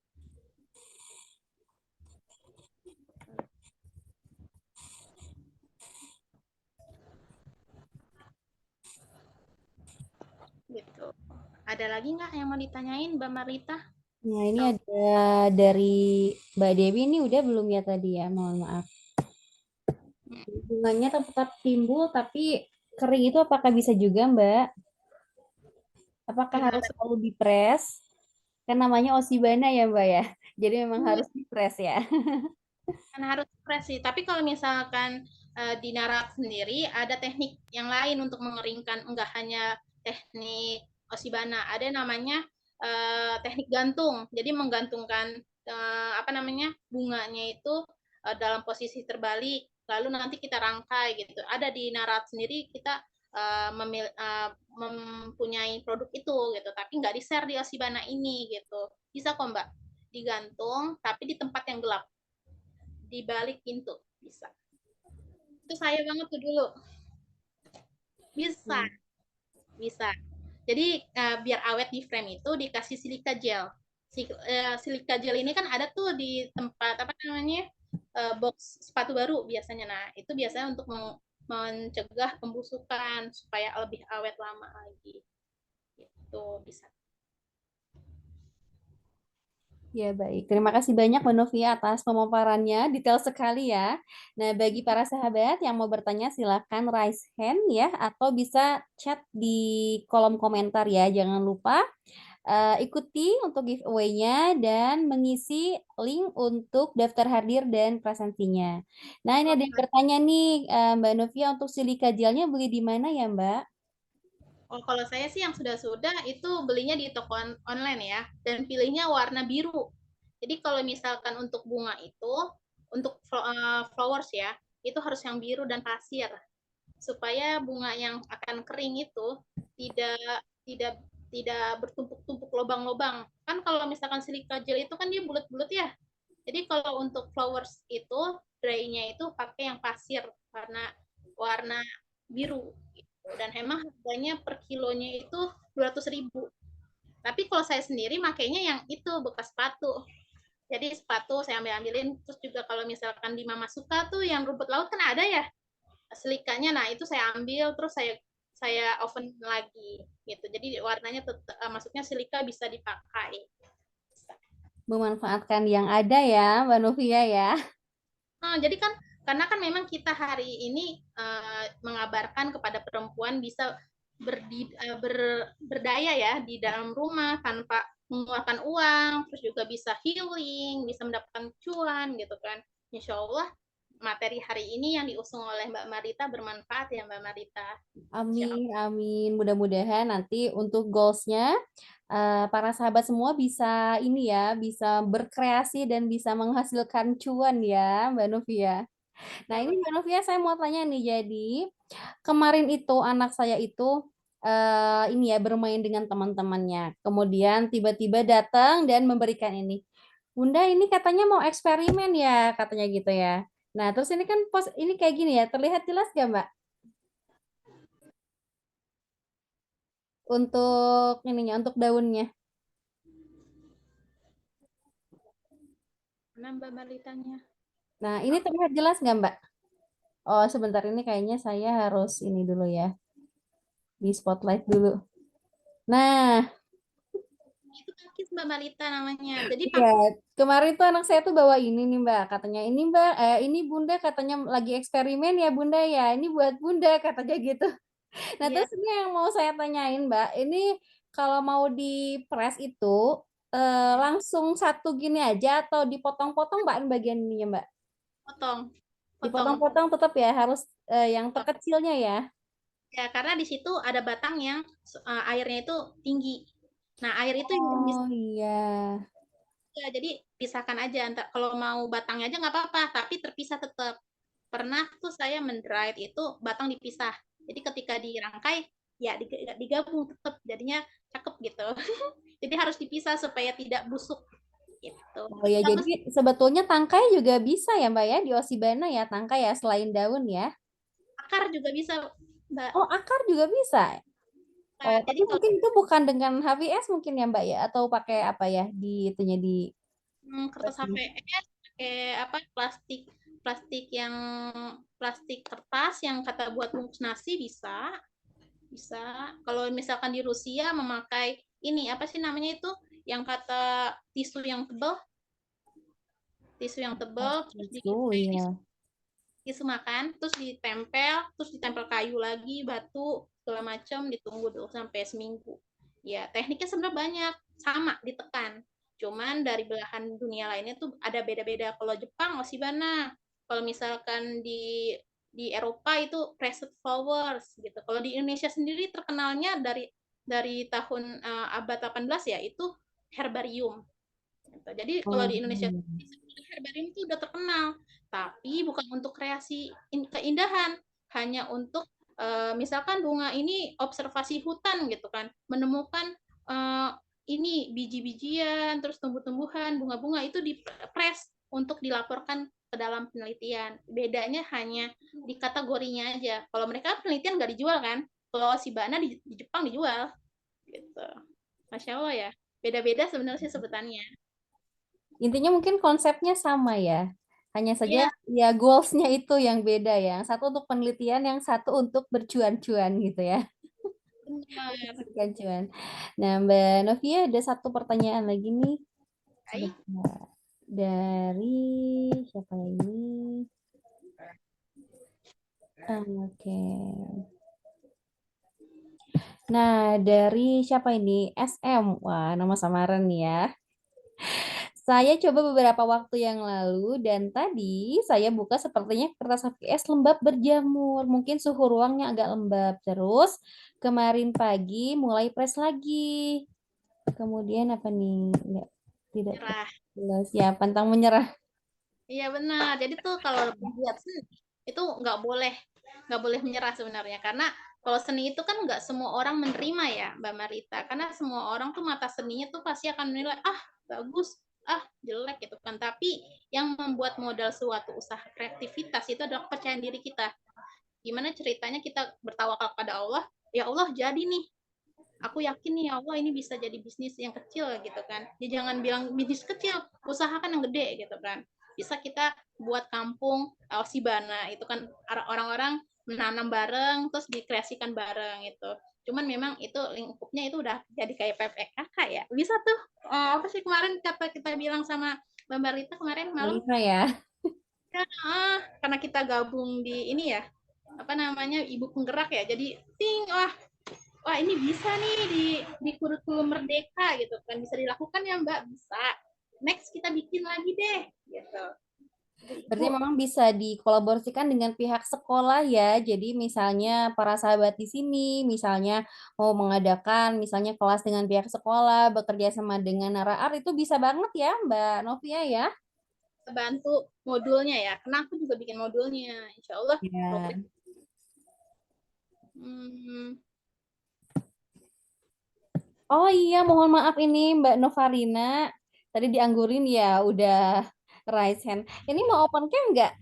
Gitu. Ada lagi nggak yang mau ditanyain Mbak Marita? Nah, ini ada dari Mbak Dewi, ini udah belum ya tadi ya? Mohon maaf. Bunganya tetap timbul tapi kering itu apakah bisa juga, Mbak? Apakah harus Gimana? selalu dipres? Kan namanya Osibana ya, Mbak ya. Jadi memang Iya, harus dipres ya. kan harus fresh sih. Tapi kalau misalkan di Narak sendiri ada teknik yang lain untuk mengeringkan, enggak hanya teknik Osibana, ada namanya teknik gantung. Jadi menggantungkan apa namanya bunganya itu dalam posisi terbalik, lalu nanti kita rangkai gitu. Ada di Narak sendiri kita mempunyai produk itu gitu, tapi nggak di share di Osibana ini gitu. Bisa kok Mbak, digantung tapi di tempat yang gelap di balik pintu bisa. Itu saya banget tuh dulu. Bisa, bisa. Jadi biar awet di frame itu dikasih silika gel. Silika gel ini kan ada tuh di tempat apa namanya box sepatu baru biasanya. Nah itu biasanya untuk mencegah pembusukan supaya lebih awet lama lagi. Itu bisa. Ya, baik. Terima kasih banyak Mbak Novia atas pemaparannya, detail sekali ya. Nah, bagi para sahabat yang mau bertanya silakan raise hand ya, atau bisa chat di kolom komentar ya. Jangan lupa ikuti untuk giveaway-nya dan mengisi link untuk daftar hadir dan presensinya. Nah, ini ada yang bertanya nih, Mbak Novia, untuk silika gelnya beli di mana ya, Mbak? Oh, kalau saya sih yang sudah-sudah itu belinya di toko online ya, dan pilihnya warna biru. Jadi kalau misalkan untuk bunga itu, untuk flowers ya, itu harus yang biru dan pasir, supaya bunga yang akan kering itu tidak tidak tidak bertumpuk-tumpuk lubang-lubang. Kan kalau misalkan silika gel itu kan dia bulat-bulat ya. Jadi kalau untuk flowers itu dry-nya itu pakai yang pasir karena warna biru gitu. Dan emang harganya per kilonya itu 200.000. Tapi kalau saya sendiri makainya yang itu bekas sepatu. Jadi sepatu saya ambilin, terus juga kalau misalkan di Mama Suka tuh yang rumput laut kan ada ya selikanya, nah itu saya ambil terus saya oven lagi gitu. Jadi warnanya maksudnya silika bisa dipakai. Memanfaatkan yang ada ya, Mbak Novia ya. Jadi kan karena kan memang kita hari ini mengabarkan kepada perempuan bisa berdaya ya di dalam rumah tanpa mengeluarkan uang, terus juga bisa healing, bisa mendapatkan cuan gitu kan. Insya Allah materi hari ini yang diusung oleh Mbak Marita bermanfaat ya Mbak Marita. Amin, amin. Mudah-mudahan nanti untuk goals-nya para sahabat semua bisa ini ya, bisa berkreasi dan bisa menghasilkan cuan ya, Mbak Novia. Nah, ini Mbak Novia saya mau tanya nih, jadi kemarin itu anak saya itu ini ya bermain dengan teman-temannya. Kemudian tiba-tiba datang dan memberikan ini. Bunda, ini katanya mau eksperimen ya, katanya gitu ya. Nah, terus ini kan ini kayak gini ya, terlihat jelas gak, Mbak? Untuk ininya, untuk daunnya. Mana Mbak Maritanya? Nah, ini terlihat jelas nggak, Mbak? Oh, sebentar ini kayaknya saya harus ini dulu ya. Di spotlight dulu. Nah, Itu pakis Mbak Marita namanya. Jadi iya, kemarin tuh anak saya tuh bawa ini nih, Mbak. Katanya ini, Mbak, ini Bunda katanya lagi eksperimen ya, Bunda ya. Ini buat Bunda katanya gitu. Nah, iya, terus ini yang mau saya tanyain, Mbak. Ini kalau mau di press itu langsung satu gini aja atau dipotong-potong, Mbak, bagian ininya, Mbak? potong. potong. Dipotong-potong tetap ya harus yang terkecilnya ya. Ya, karena di situ ada batang yang airnya itu tinggi. Nah, air itu yang bisa, Oh iya. ya, jadi pisahkan aja. Kalau mau batangnya aja nggak apa-apa, tapi terpisah tetap. Pernah tuh saya mendrive itu batang dipisah. Jadi ketika dirangkai, ya digabung tetap, jadinya cakep gitu. Jadi harus dipisah supaya tidak busuk gitu. Oh ya, Kita jadi mesti sebetulnya tangkai juga bisa ya Mbak ya di Osibana ya, tangkai ya selain daun ya. akar juga bisa, Mbak. Oh, akar juga bisa. Nah, Oh, jadi tapi kalau mungkin itu bukan dengan HVS mungkin ya Mbak ya, atau pakai apa ya di itunya di kertas HVS pakai apa plastik plastik yang plastik kertas yang kata buat bungkus nasi bisa bisa. Kalau misalkan di Rusia memakai ini apa sih namanya itu yang kata tisu yang tebel terus di itu ya. tisu makan terus ditempel kayu lagi batu segala macam ditunggu dulu sampai seminggu. Ya tekniknya sebenarnya banyak sama ditekan, cuman dari belahan dunia lainnya tuh ada beda-beda. Kalau Jepang masih bana, kalau misalkan di Eropa itu pressed flowers gitu. Kalau di Indonesia sendiri terkenalnya dari tahun abad 18 ya itu herbarium gitu. Jadi kalau Oh, di Indonesia iya. herbarium itu udah terkenal, tapi bukan untuk kreasi keindahan, hanya untuk misalkan bunga ini observasi hutan gitu kan, menemukan uh, ini biji-bijian, terus tumbuh-tumbuhan, bunga-bunga itu dipres untuk dilaporkan ke dalam penelitian. Bedanya hanya di kategorinya aja. Kalau mereka penelitian nggak dijual kan, kalau si Bana di Jepang dijual gitu. Masya Allah ya, beda-beda sebenarnya sebutannya. Intinya mungkin konsepnya sama ya. Hanya saja Iya, ya goals-nya itu yang beda ya. Yang satu untuk penelitian, yang satu untuk bercuan-cuan gitu ya. benar. Bercuan-cuan. Nah, Mbak Novia ada satu pertanyaan lagi nih. Baik. Sebentar. Dari siapa ini? Oke. Nah, dari siapa ini? SM. Wah, nama samaran nih ya. Saya coba beberapa waktu yang lalu dan tadi saya buka sepertinya kertas HVS lembab berjamur. Mungkin suhu ruangnya agak lembab. Terus kemarin pagi mulai press lagi. Kemudian apa nih? Nggak, tidak Nyerah. jelas. Ya, pantang menyerah. Iya benar. Jadi tuh kalau buat seni itu nggak boleh menyerah sebenarnya karena kalau seni itu kan nggak semua orang menerima ya Mbak Marita. Karena semua orang tuh mata seninya tuh pasti akan menilai bagus, jelek gitu kan. Tapi yang membuat modal suatu usaha kreativitas itu adalah kepercayaan diri kita. Gimana ceritanya kita bertawakal pada Allah, ya Allah jadi nih aku yakin nih ya Allah ini bisa jadi bisnis yang kecil gitu kan. Ya jangan bilang bisnis kecil, usahakan yang gede gitu kan. Bisa kita buat kampung Osibana itu kan orang-orang menanam bareng terus dikreasikan bareng itu. Cuman memang itu lingkupnya itu udah jadi kayak PPKK ya. Bisa tuh apa sih kemarin kata kita bilang sama Mbak Barita kemarin malam Lima ya. ya, karena kita gabung di ini ya apa namanya ibu penggerak ya jadi wah ini bisa nih di kurikulum merdeka gitu kan bisa dilakukan ya Mbak bisa next kita bikin lagi deh gitu. Jadi, Berarti memang bisa dikolaborasikan dengan pihak sekolah ya. Jadi misalnya para sahabat di sini, misalnya mau mengadakan misalnya kelas dengan pihak sekolah, bekerja sama dengan Naraar itu bisa banget ya Mbak Novia ya. kita bantu modulnya ya karena aku juga bikin modulnya insya Allah progres. Ya. hmm, Oh iya, mohon maaf ini Mbak Novarina. Tadi dianggurin ya, udah raise hand. Ini mau open cam nggak?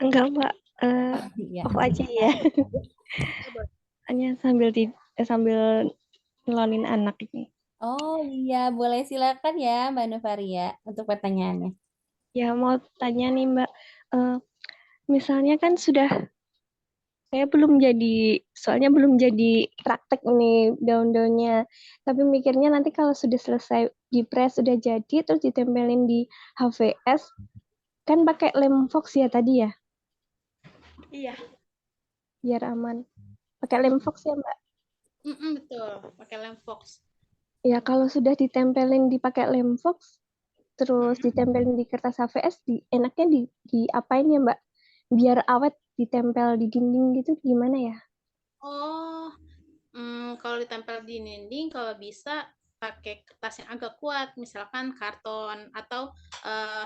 Enggak, Mbak. Iya. Off aja ya. Hanya sambil ngelonin anak ini. Oh iya, boleh silakan ya Mbak Novaria untuk pertanyaannya. Ya, mau tanya nih, Mbak. Eh, misalnya kan saya soalnya belum jadi praktek nih daun-daunnya. Tapi mikirnya nanti kalau sudah selesai di press, sudah jadi, terus ditempelin di HVS, kan pakai lem fox ya tadi ya, iya biar aman. Pakai lem fox ya, Mbak? betul pakai lem fox. Ya, kalau sudah ditempelin dipakai lem fox, terus ditempelin di kertas HVS, enaknya diapain ya Mbak? Biar awet ditempel di dinding gitu gimana ya? Oh, kalau ditempel di dinding, kalau bisa pakai kertas yang agak kuat, misalkan karton atau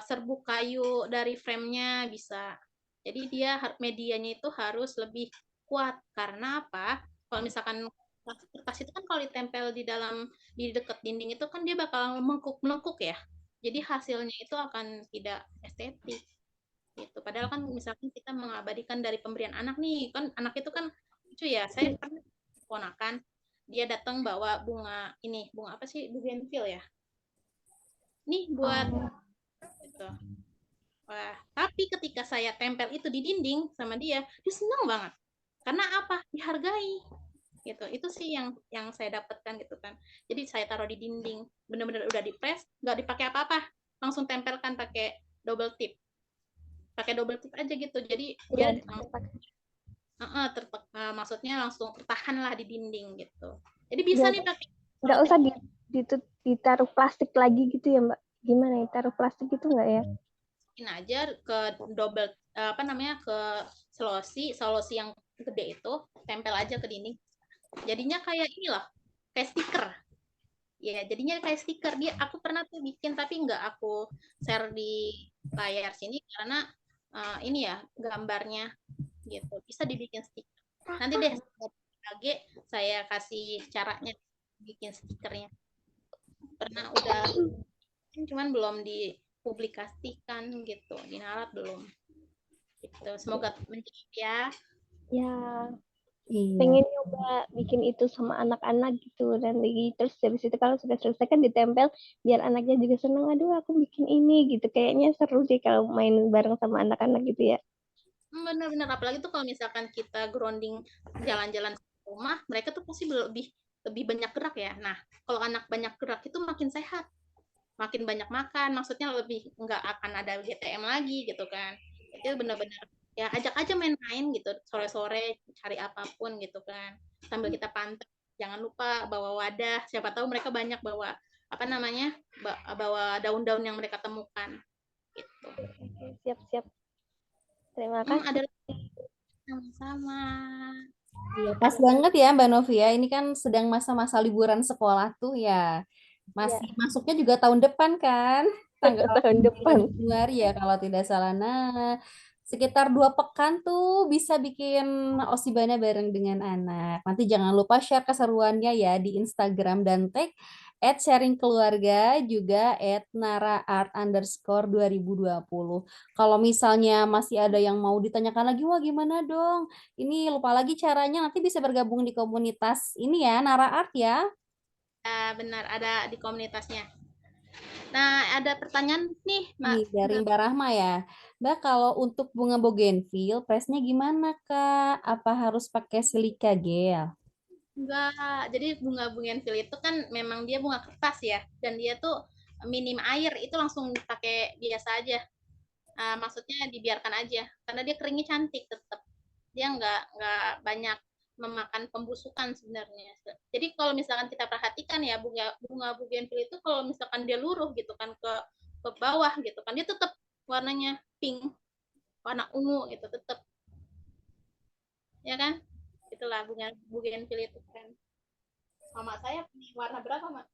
serbuk kayu dari frame-nya bisa. Jadi dia medianya itu harus lebih kuat karena apa? Kalau misalkan kertas itu kan kalau ditempel di dekat dinding itu kan dia bakal melengkuk ya. Jadi hasilnya itu akan tidak estetik gitu. Padahal kan misalkan kita mengabadikan dari pemberian anak nih, kan anak itu kan lucu ya. Saya pernah ponakan dia datang bawa bunga apa sih, bougainville ya. Nih buat gitu. Wah, tapi ketika saya tempel itu di dinding sama dia senang banget. Karena apa? Dihargai gitu. Itu sih yang saya dapatkan gitu kan. Jadi saya taruh di dinding, bener-bener udah dipres, nggak dipakai apa-apa, langsung tempelkan pakai double tip. Pakai double tip aja gitu. Jadi dia maksudnya langsung tertahan lah di dinding gitu. Jadi bisa nih pakai nggak usah ditaruh plastik lagi gitu ya Mbak? Gimana ya, taruh plastik gitu nggak ya? masukin aja ke double apa namanya, ke solusi yang gede itu, tempel aja ke dinding. Jadinya kayak ini loh, kayak stiker. Ya, jadinya kayak stiker. Aku pernah tuh bikin tapi nggak aku share di layar sini karena ini ya gambarnya gitu. Bisa dibikin stiker. Nanti deh lagi saya kasih caranya bikin stikernya. Pernah udah, cuman belum dipublikasikan gitu, di Nalat belum gitu. Semoga menjawab ya. Ya, Iya. pengen nyoba bikin itu sama anak-anak gitu, dan lagi terus habis itu kalau sudah selesai kan ditempel biar anaknya juga seneng, aduh aku bikin ini gitu, kayaknya seru deh kalau main bareng sama anak-anak gitu ya. Benar-benar, apalagi tuh kalau misalkan kita grounding jalan-jalan rumah, mereka tuh pasti lebih lebih banyak gerak ya. Nah, kalau anak banyak gerak itu makin sehat, makin banyak makan, maksudnya lebih nggak akan ada GTM lagi gitu kan. Itu benar-benar ya ajak aja main-main gitu, sore-sore cari apapun gitu kan. Sambil kita pantau, jangan lupa bawa wadah, siapa tahu mereka banyak bawa apa namanya, bawa daun-daun yang mereka temukan gitu. Siap-siap, terima Ada kasih. sama-sama. Iya, pas banget ya Mbak Novia. Ini kan sedang masa-masa liburan sekolah tuh ya. Ya, Masih masuknya juga tahun depan kan? Tanggal tahun 9 depan. Januari ya kalau tidak salah. Nah, sekitar 2 pekan tuh bisa bikin Osibana bareng dengan anak. Nanti jangan lupa share keseruannya ya di Instagram dan tag @sharingkeluarga juga @naraart_2020. Kalau misalnya masih ada yang mau ditanyakan lagi, wah gimana dong? Ini lupa lagi caranya, nanti bisa bergabung di komunitas ini ya, Nara Art ya. Benar, ada di komunitasnya. Nah, ada pertanyaan nih, Mbak. Nih, dari Mbak Rahma ya. Mbak, kalau untuk bunga bougainville, presnya gimana, Kak? Apa harus pakai silika gel? Enggak, jadi bunga bougainville itu kan memang dia bunga kertas ya, dan dia tuh minim air, itu langsung dipakai biasa aja. Maksudnya dibiarkan aja, karena dia keringnya cantik tetap. Dia nggak banyak memakan pembusukan sebenarnya. Jadi kalau misalkan kita perhatikan ya, bunga bougainville itu kalau misalkan dia luruh gitu kan ke bawah gitu kan, dia tetap warnanya pink, warna ungu gitu tetap, ya kan? Itulah bunga bougainville itu kan. Mama saya punya warna berapa, Mak?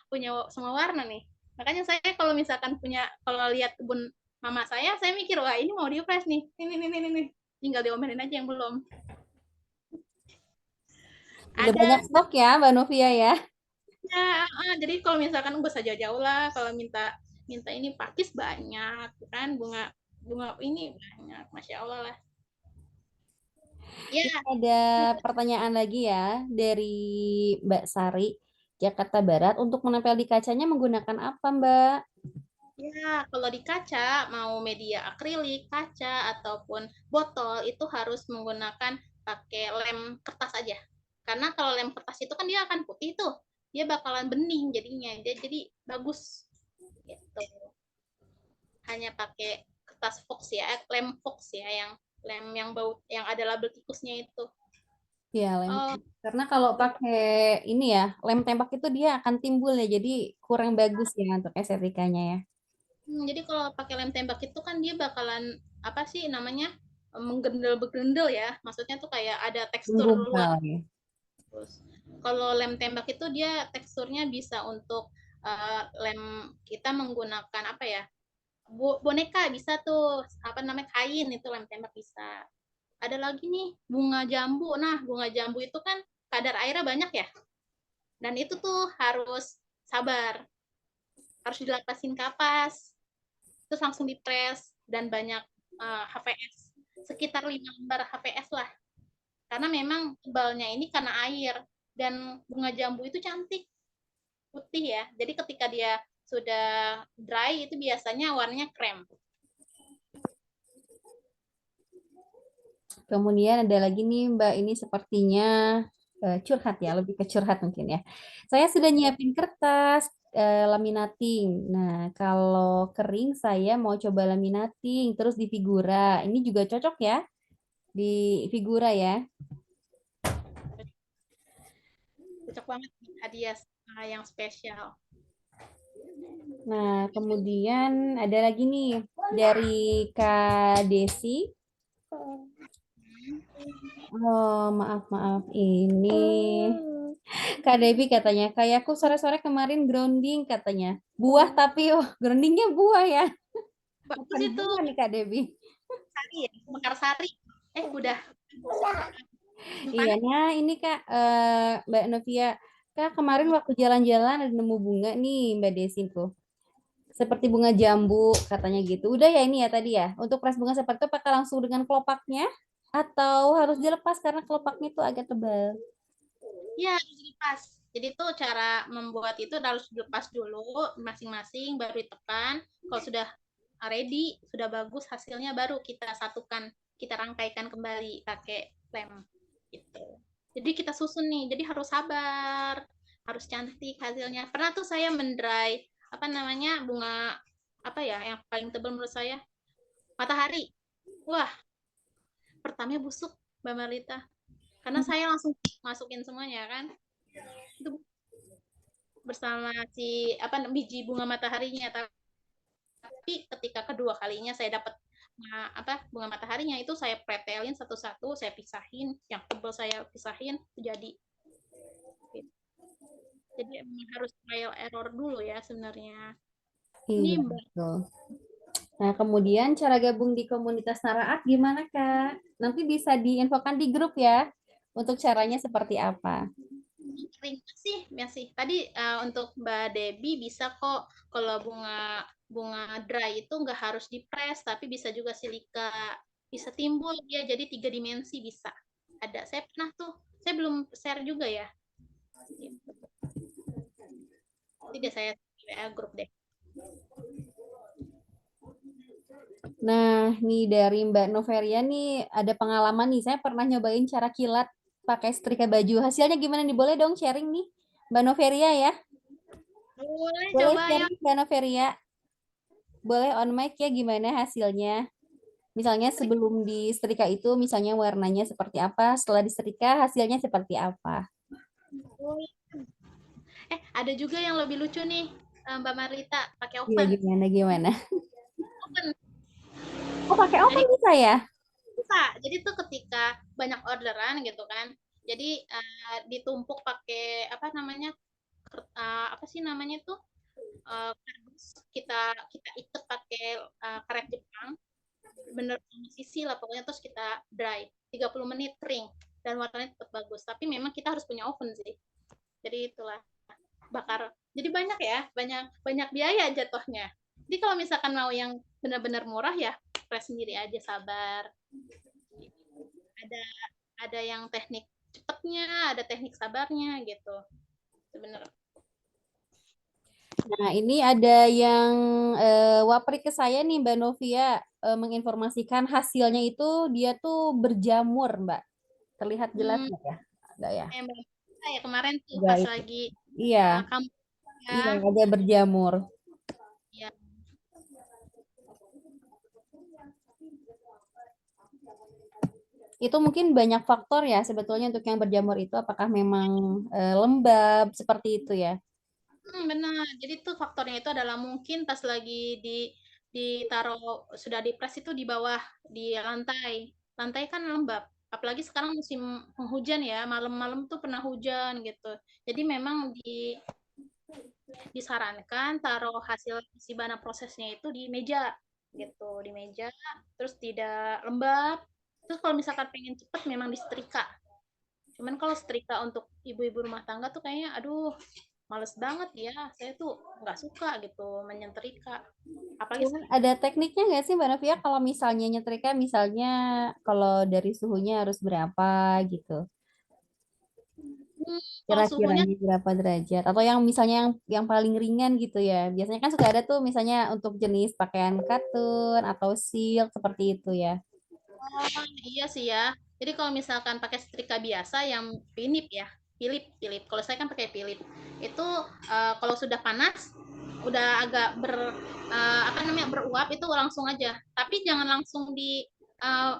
Punya semua warna nih. Makanya saya kalau misalkan kalau lihat kebun mama saya mikir, wah ini mau diopres nih. Ini. Tinggal diomelin aja yang belum. Udah banyak Ada stok ya, Mbak Novia ya. ya, jadi kalau misalkan gue saja jauh lah, kalau minta minta ini pakis banyak, kan bunga bunga ini banyak, masya Allah lah. Ya, Ini ada pertanyaan lagi ya dari Mbak Sari, Jakarta Barat. Untuk menempel di kacanya menggunakan apa, Mbak? ya, kalau di kaca, mau media akrilik, kaca, ataupun botol, itu harus menggunakan pakai lem kertas aja. Karena kalau lem kertas itu kan dia akan putih tuh. Dia bakalan bening jadinya. Jadi bagus. Gitu. Hanya pakai kertas fox ya, lem fox ya, yang lem yang bau, yang ada label tikusnya itu. Ya, lem. Oh, Karena kalau pakai ini ya, lem tembak itu dia akan timbul ya, jadi kurang bagus ya untuk estetikanya ya. jadi kalau pakai lem tembak itu kan dia bakalan apa sih namanya menggendel-begendel ya. Maksudnya tuh kayak ada tekstur luar. Menggumpal ya. Terus kalau lem tembak itu dia teksturnya bisa untuk lem kita menggunakan apa ya? Boneka bisa tuh apa namanya kain itu lem tembak bisa. Ada lagi nih bunga jambu. Nah, bunga jambu itu kan kadar airnya banyak ya. Dan itu tuh harus sabar, harus dilapasin kapas, terus langsung dipres dan banyak HVS, sekitar 5 lembar HVS lah. Karena memang tebalnya ini karena air dan bunga jambu itu cantik putih ya. Jadi ketika dia sudah dry itu biasanya warnanya krem. Kemudian ada lagi nih Mbak, ini sepertinya curhat ya, lebih ke curhat mungkin ya. Saya sudah nyiapin kertas laminating. Nah, kalau kering saya mau coba laminating terus di figura. Ini juga cocok ya di figura ya. Cocok banget hadiah yang spesial. Nah, kemudian ada lagi nih dari Kak Desi. Oh, maaf. Ini Kak Devi katanya, kayak aku sore-sore kemarin grounding katanya. Buah tapi, groundingnya buah ya. Bagus Bukan itu bunga nih Kak Devi. sari ya, mekar sari. Udah. Iya, nah ini Kak, Mbak Novia. Kak, kemarin waktu jalan-jalan ada nemu bunga nih Mbak Desi tuh. Seperti bunga jambu katanya gitu. Udah ya ini ya tadi ya. Untuk pres bunga seperti itu apakah langsung dengan kelopaknya? Atau harus dilepas karena kelopaknya itu agak tebal? Iya, harus dilepas. Jadi tuh cara membuat itu harus dilepas dulu masing-masing, baru ditekan. Kalau sudah ready, sudah bagus hasilnya, baru kita satukan, kita rangkaikan kembali pakai lem. Gitu. Jadi kita susun nih, jadi harus sabar, harus cantik hasilnya. Pernah tuh saya mendry, apa namanya, bunga, apa ya, yang paling tebal menurut saya, matahari. Wah, pertamanya busuk, Mbak Marita. Karena saya langsung masukin semuanya kan. Itu bersama si apa biji bunga mataharinya, tapi ketika kedua kalinya saya dapat apa bunga mataharinya itu saya pretelin satu-satu, saya pisahin, yang tebal saya pisahin, jadi harus trial error dulu ya sebenarnya. Iya, Ini Mbak, betul. Nah, kemudian cara gabung di komunitas Naraat gimana, Kak? Nanti bisa diinfokan di grup ya, untuk caranya seperti apa. ring sih masih tadi untuk Mbak Debbie bisa kok kalau bunga bunga dry itu nggak harus dipres tapi bisa juga silika, bisa timbul dia jadi 3 dimensi bisa ada, saya pernah tuh, saya belum share juga ya, tidak saya WA grup deh. Nah, nih dari Mbak Noveria nih ada pengalaman nih. Saya pernah nyobain cara kilat pakai setrika baju. Hasilnya gimana nih? Boleh dong sharing nih, Mbak Noveria ya? Boleh Boleh coba ya. sharing Mbak Noveria? Boleh on mic ya gimana hasilnya? Misalnya sebelum disetrika itu, misalnya warnanya seperti apa, setelah disetrika hasilnya seperti apa? Ada juga yang lebih lucu nih, Mbak Marita pakai Iya, oven. gimana? Oven. Oh, pakai Jadi oven bisa ya? bisa. Jadi tuh ketika banyak orderan gitu kan. Jadi ditumpuk pakai apa namanya? Apa sih namanya tuh? Kardus kita kita ikat pakai karet Jepang. Bener sisi lah pokoknya terus kita dry 30 menit kering dan warnanya tetap bagus. Tapi memang kita harus punya oven sih. Jadi itulah bakar. Jadi banyak ya, banyak biaya jatuhnya. Jadi kalau misalkan mau yang benar-benar murah ya press sendiri aja sabar. Ada yang teknik cepetnya, ada teknik sabarnya gitu. Sebenarnya. Nah, ini ada yang wapri ke saya nih, Mbak Novia, menginformasikan hasilnya itu dia tuh berjamur, Mbak. Terlihat jelas Hmm, nggak ya? Enggak ya? Mbak ya kemarin tuh Enggak pas itu. lagi Iya, kamu ya, iya, agak berjamur. ya Itu mungkin banyak faktor ya sebetulnya untuk yang berjamur itu apakah memang lembab seperti itu ya? Benar. Jadi tuh faktornya itu adalah mungkin pas lagi ditaruh sudah dipres itu di bawah di lantai. Lantai kan lembab. Apalagi sekarang musim penghujan ya, malam-malam tuh pernah hujan gitu. Jadi memang disarankan taruh hasil si bana prosesnya itu di meja gitu, di meja terus tidak lembab. Terus kalau misalkan pengen cepet memang disetrika. Cuman kalau setrika untuk ibu-ibu rumah tangga tuh kayaknya aduh males banget ya, saya tuh nggak suka gitu menyetrika. Apalagi Cuman ada tekniknya nggak sih Mbak Novia kalau misalnya nyetrika misalnya kalau dari suhunya harus berapa gitu? kalau suhunya Kira-kiranya berapa derajat? Atau yang misalnya yang paling ringan gitu ya. Biasanya kan suka ada tuh misalnya untuk jenis pakaian katun atau silk seperti itu ya. oh, iya sih ya. Jadi kalau misalkan pakai setrika biasa yang Philip ya, Philip. Kalau saya kan pakai Philip. Itu kalau sudah panas, udah agak apa namanya beruap itu langsung aja. Tapi jangan langsung di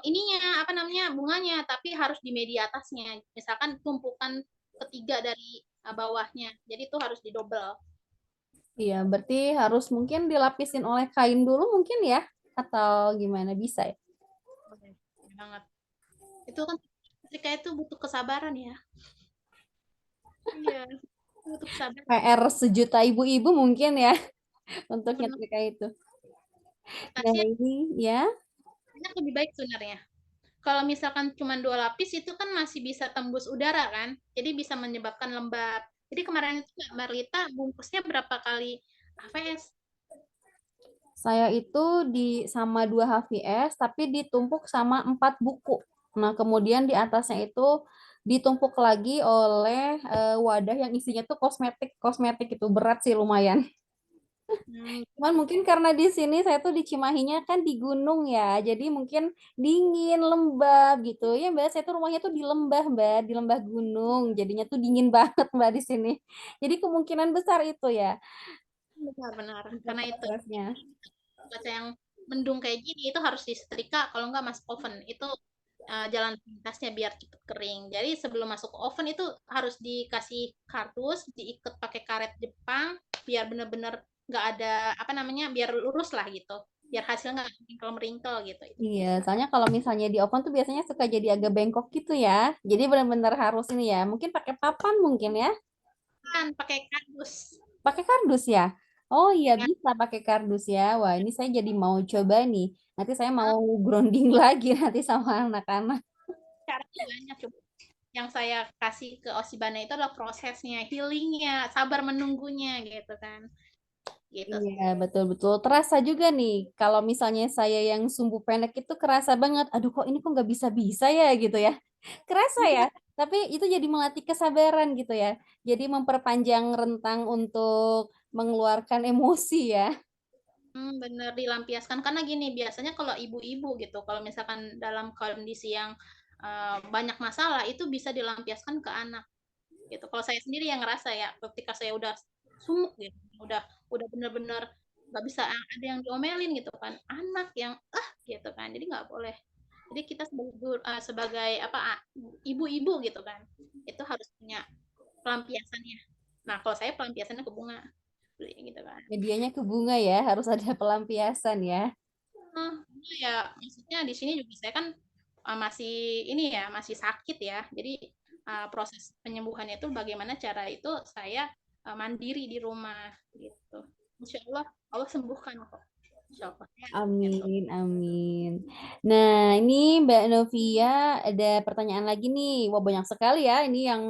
ininya apa namanya bunganya, tapi harus di media atasnya. Misalkan tumpukan ketiga dari bawahnya. Jadi itu harus didobel. Iya, berarti harus mungkin dilapisin oleh kain dulu mungkin ya? Atau gimana bisa ya? Oke, banget. Itu kan setrika itu butuh kesabaran ya. Iya, butuh kesabaran. PR sejuta ibu-ibu mungkin ya untuk Benar. nyetrika itu. Nah Tasnya ini ya. banyak lebih baik sebenarnya. Kalau misalkan cuma 2 lapis itu kan masih bisa tembus udara kan, jadi bisa menyebabkan lembab. Jadi kemarin itu Mbak Marlita bungkusnya berapa kali AVS? Saya itu di sama 2 HVS tapi ditumpuk sama 4 buku. Nah, kemudian di atasnya itu ditumpuk lagi oleh wadah yang isinya tuh kosmetik. Kosmetik itu berat sih lumayan. Hmm, Cuman mungkin karena di sini saya tuh di Cimahinya kan di gunung ya. Jadi mungkin dingin, lembab gitu. Ya, Mbak, saya tuh rumahnya tuh di lembah, Mbak, di lembah gunung. Jadinya tuh dingin banget, Mbak, di sini. Jadi kemungkinan besar itu ya benar-benar. untuk Karena itu prosesnya. cuaca yang mendung kayak gini itu harus disetrika, kalau nggak masuk oven. Itu jalan pintasnya biar cepet kering. Jadi sebelum masuk ke oven itu harus dikasih kardus, diikat pakai karet Jepang, biar bener-bener nggak ada apa namanya, biar lurus lah gitu. Biar hasilnya nggak meringkel-meringkel gitu. Iya, soalnya kalau misalnya di oven tuh biasanya suka jadi agak bengkok gitu ya. Jadi benar-benar harus ini ya. Mungkin pakai papan mungkin ya. Kan pakai kardus. Pakai kardus ya. Oh iya Ya, bisa pakai kardus ya. Wah ini saya jadi mau coba nih. Nanti saya mau nah, grounding lagi nanti sama anak-anak. caranya banyak coba. Yang saya kasih ke Osibana itu adalah prosesnya, healingnya, sabar menunggunya gitu kan. Gitu. Iya betul-betul. Terasa juga nih. Kalau misalnya saya yang sumbu pendek itu kerasa banget. Aduh kok ini kok nggak bisa-bisa ya gitu ya. Kerasa ya. Tapi itu jadi melatih kesabaran gitu ya. Jadi memperpanjang rentang untuk mengeluarkan emosi ya. Bener dilampiaskan karena gini biasanya kalau ibu-ibu gitu kalau misalkan dalam kondisi yang banyak masalah itu bisa dilampiaskan ke anak gitu. Kalau saya sendiri yang ngerasa ya ketika saya udah sumuk gitu, udah bener-bener nggak bisa ada yang diomelin gitu kan, anak yang gitu kan, jadi nggak boleh. Jadi kita sebagai apa ibu-ibu gitu kan, itu harus punya pelampiasannya. Nah kalau saya pelampiasannya ke bunga gitu kan. Medianya ke bunga ya. Harus ada pelampiasan ya. Nah, ya maksudnya di sini juga saya kan masih ini ya, masih sakit ya. Jadi proses penyembuhannya itu bagaimana cara itu saya mandiri di rumah gitu. Insya Allah Allah sembuhkan kok. Insya Allah ya, gitu. Amin, amin. Nah, ini Mbak Novia ada pertanyaan lagi nih. Wah, banyak sekali ya. Ini yang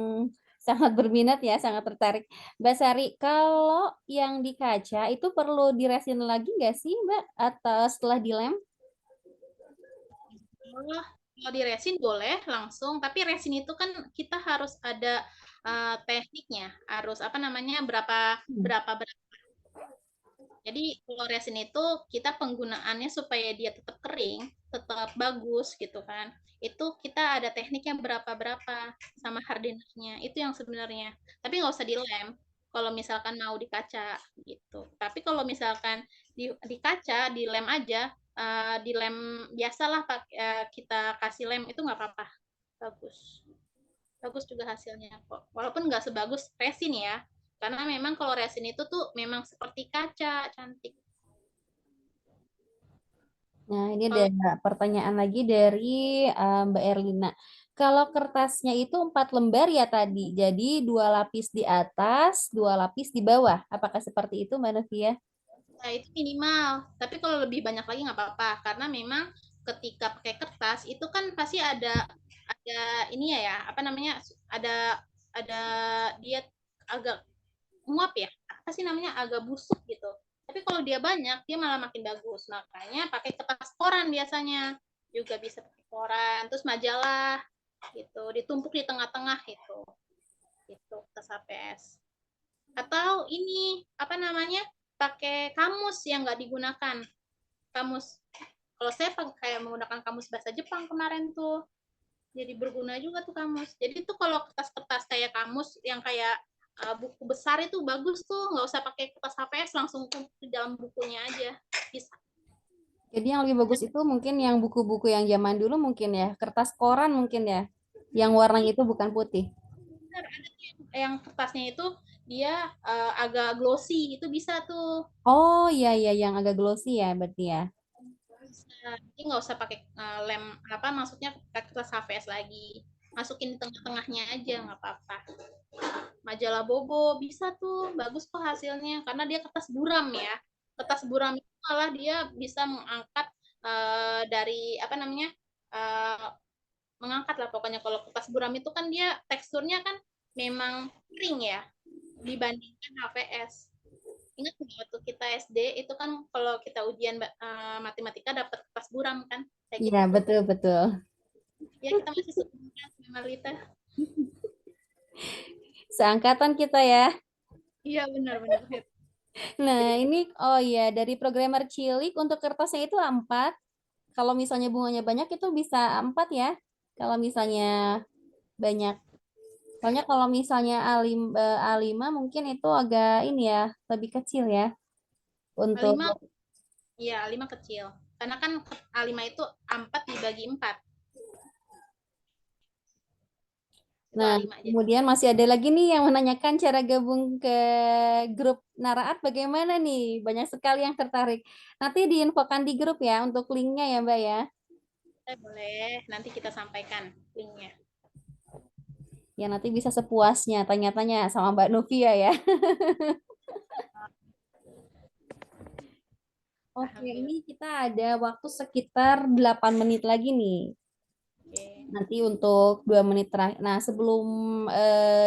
sangat berminat ya, sangat tertarik. Mbak Sari, kalau yang di kaca itu perlu diresin lagi nggak sih, Mbak? Atau setelah dilem? Allah, kalau di resin boleh langsung, tapi resin itu kan kita harus ada tekniknya, harus apa namanya berapa berapa Jadi kalau resin itu kita penggunaannya supaya dia tetap kering, tetap bagus gitu kan. Itu kita ada tekniknya berapa-berapa sama hardenernya. Itu yang sebenarnya. Tapi nggak usah dilem kalau misalkan mau di kaca gitu. Tapi kalau misalkan di kaca, dilem aja, di lem biasalah, kita kasih lem itu nggak apa-apa, bagus. Bagus juga hasilnya kok. Walaupun nggak sebagus resin ya, karena memang kalau resin itu tuh memang seperti kaca, cantik. Nah, ini Kalau ada pertanyaan lagi dari Mbak Erlina. Kalau kertasnya itu 4 lembar ya tadi, jadi 2 lapis di atas, 2 lapis di bawah. Apakah seperti itu, Mbak Novia? Nah, itu minimal. Tapi kalau lebih banyak lagi nggak apa-apa, karena memang ketika pakai kertas itu kan pasti ada ini ya, apa namanya? Ada dia agak nguap ya. Apa sih namanya? Agak busuk gitu. Tapi kalau dia banyak, dia malah makin bagus. Makanya pakai kertas koran biasanya. Juga bisa pakai koran, terus majalah gitu, ditumpuk di tengah-tengah itu. Itu kertas HPS. Atau ini apa namanya? Pakai kamus yang nggak digunakan. Kamus. Kalau saya kayak menggunakan kamus bahasa Jepang kemarin tuh. Jadi berguna juga tuh kamus. Jadi tuh kalau kertas-kertas kayak kamus yang kayak buku besar itu bagus tuh, nggak usah pakai kertas HPS, langsung ke dalam bukunya aja. Bisa. Jadi yang lebih bagus itu mungkin yang buku-buku yang zaman dulu mungkin ya, kertas koran mungkin ya, yang warnanya itu bukan putih. Benar, ada tuh yang kertasnya itu dia agak glossy, itu bisa tuh. Oh iya iya yang agak glossy ya berarti ya. Bisa. Jadi nggak usah pakai lem apa maksudnya pakai kertas HVS lagi. Masukin di tengah-tengahnya aja nggak apa-apa. Majalah Bobo bisa tuh, bagus kok hasilnya karena dia kertas buram ya. Kertas buram itu malah dia bisa mengangkat dari apa namanya? eh, mengangkat lah pokoknya kalau kertas buram itu kan dia teksturnya kan memang kering ya dibandingkan HVS. Ingat nggak waktu kita SD itu kan kalau kita ujian matematika dapat kertas buram kan kayak Iya gitu tuh. betul betul. Ya kita masih seumuran sama Lita. Seangkatan kita ya. Iya benar-benar. Nah Jadi ini oh iya dari programmer Cilik untuk kertasnya itu A4. Kalau misalnya bunganya banyak itu bisa A4 ya. Kalau misalnya banyak. Soalnya kalau misalnya A5 mungkin itu agak ini ya, lebih kecil ya untuk A5, iya A5 kecil. Karena kan A5 itu A4 dibagi 4. Itu Nah, A5 aja. kemudian masih ada lagi nih yang menanyakan cara gabung ke grup Naraat bagaimana nih? Banyak sekali yang tertarik. Nanti diinfokan di grup ya untuk linknya ya Mbak ya. Boleh, nanti kita sampaikan linknya. Ya nanti bisa sepuasnya tanya-tanya sama Mbak Novia ya. Oke, Alhamdulillah. ini kita ada waktu sekitar 8 menit lagi nih. Oke. Nanti untuk 2 menit terakhir. Nah, sebelum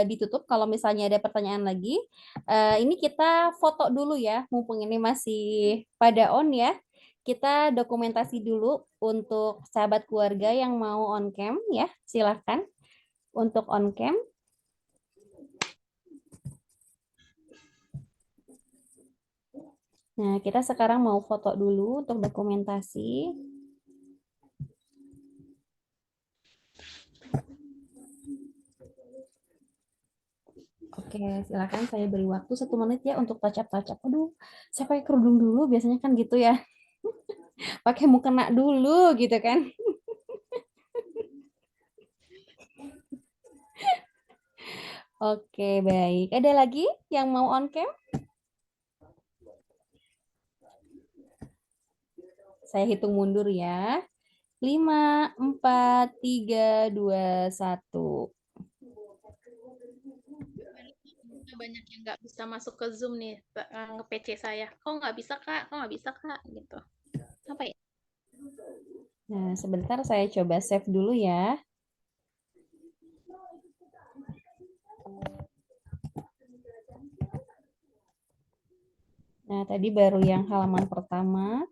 ditutup, kalau misalnya ada pertanyaan lagi, ini kita foto dulu ya, mumpung ini masih pada on ya. Kita dokumentasi dulu untuk sahabat keluarga yang mau on cam ya, silahkan untuk on cam. Nah, kita sekarang mau foto dulu untuk dokumentasi. Oke, silakan saya beri waktu 1 menit ya untuk touch up. Aduh, saya pakai kerudung dulu, biasanya kan gitu ya. Pakai mukena dulu gitu kan. Oke, baik. Ada lagi yang mau on cam? Saya hitung mundur ya. 5, 4, 3, 2, 1. Banyak yang nggak bisa masuk ke Zoom nih, nge PC saya. Kok nggak bisa Kak? Kok nggak bisa Kak? Gitu. Apa ya? Nah, sebentar saya coba save dulu ya. Nah, tadi baru yang halaman pertama.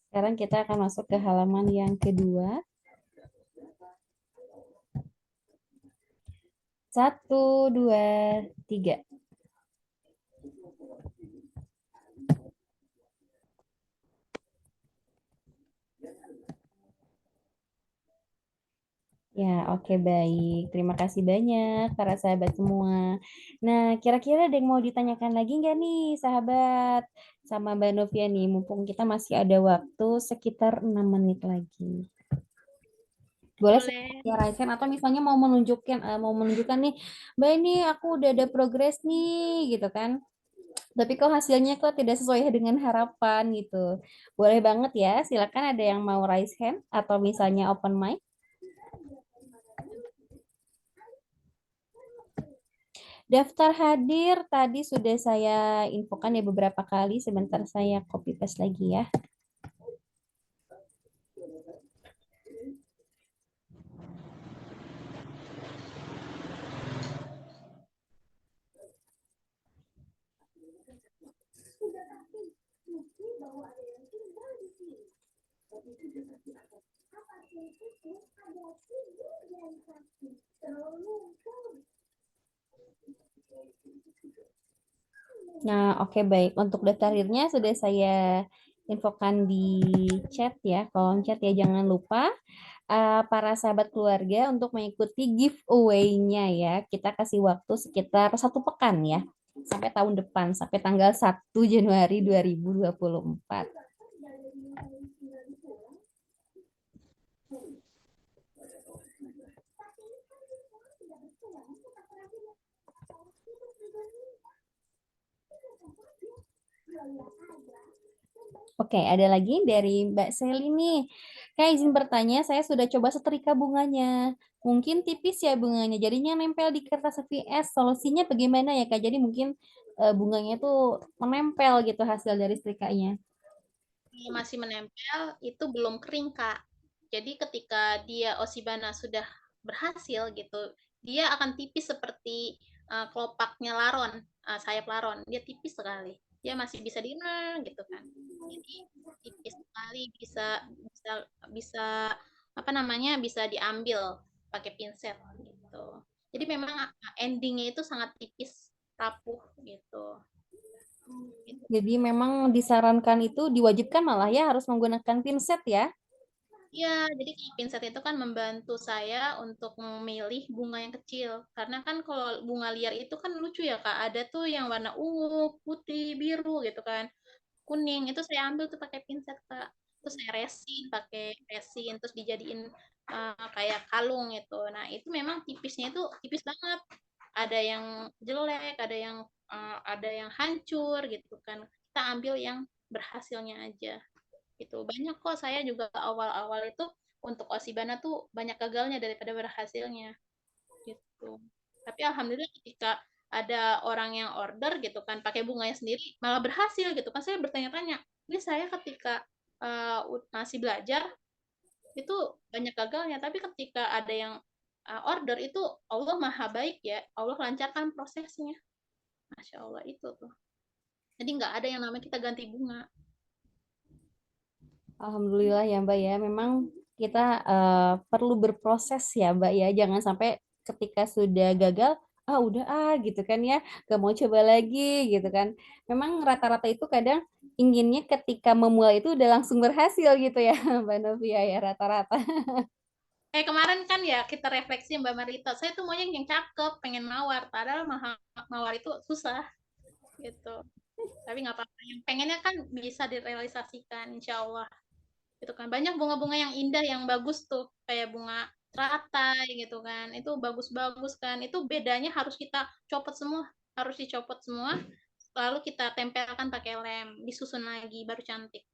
Sekarang kita akan masuk ke halaman yang kedua. 1, 2, 3. Ya, oke baik. Terima kasih banyak para sahabat semua. Nah, kira-kira ada yang mau ditanyakan lagi nggak nih, sahabat? Sama Mbak Novia nih, mumpung kita masih ada waktu sekitar 6 menit lagi. Boleh Boleh. ya Raisen atau misalnya mau menunjukkan nih, Mbak ini aku udah ada progres nih gitu kan. Tapi kok hasilnya kok tidak sesuai dengan harapan gitu. Boleh banget ya, silakan ada yang mau raise hand atau misalnya open mic. Daftar hadir tadi sudah saya infokan ya beberapa kali. Sebentar saya copy paste lagi ya. Nah, oke baik. Untuk daftar hadirnya sudah saya infokan di chat ya, kolom chat ya. Jangan lupa para sahabat keluarga untuk mengikuti giveaway-nya ya. Kita kasih waktu sekitar 1 pekan ya. Sampai tahun depan, sampai tanggal 1 Januari 2024. Oke, ada lagi dari Mbak Seli nih. Kak izin bertanya, saya sudah coba setrika bunganya. Mungkin tipis ya bunganya, jadinya nempel di kertas VS. Solusinya bagaimana ya Kak? Jadi mungkin bunganya tuh menempel gitu hasil dari setrikanya. Kalau masih menempel, itu belum kering, Kak. Jadi ketika dia Osibana sudah berhasil gitu, dia akan tipis seperti kelopaknya laron, sayap laron. Dia tipis sekali. Dia masih bisa gitu kan. Jadi tipis sekali, bisa bisa bisa apa namanya? Bisa diambil pakai pinset gitu. Jadi memang endingnya itu sangat tipis, rapuh gitu. Jadi memang disarankan itu diwajibkan malah ya harus menggunakan pinset ya. Iya, jadi kalau pinset itu kan membantu saya untuk memilih bunga yang kecil. Karena kan kalau bunga liar itu kan lucu ya, Kak. Ada tuh yang warna ungu, putih, biru gitu kan. Kuning, itu saya ambil tuh pakai pinset, Kak. Terus saya resin, pakai resin, terus dijadiin kayak kalung gitu. Nah, itu memang tipisnya itu tipis banget. Ada yang jelek, ada yang hancur gitu kan. Kita ambil yang berhasilnya aja gitu. Banyak kok saya juga awal-awal itu untuk Osibana tuh banyak gagalnya daripada berhasilnya gitu. Tapi alhamdulillah ketika ada orang yang order gitu kan pakai bunganya sendiri malah berhasil gitu kan saya bertanya-tanya ini saya ketika masih belajar itu banyak gagalnya tapi ketika ada yang order itu Allah maha baik ya Allah lancarkan prosesnya Masya Allah itu tuh jadi nggak ada yang namanya kita ganti bunga. Alhamdulillah ya Mbak ya. Memang kita perlu berproses ya Mbak ya. Jangan sampai ketika sudah gagal, udah gitu kan ya. Gak mau coba lagi gitu kan. Memang rata-rata itu kadang inginnya ketika memulai itu udah langsung berhasil gitu ya Mbak Novia ya rata-rata. Kayak kemarin kan ya kita refleksi Mbak Marita, saya tuh maunya yang cakep, pengen mawar, padahal mawar itu susah gitu. Tapi nggak apa-apa, yang pengennya kan bisa direalisasikan, insya Allah. Gitu kan. Banyak bunga-bunga yang indah, yang bagus tuh, kayak bunga teratai gitu kan. Itu bagus-bagus kan. Itu bedanya harus kita copot semua, harus dicopot semua, lalu kita tempelkan pakai lem, disusun lagi, baru cantik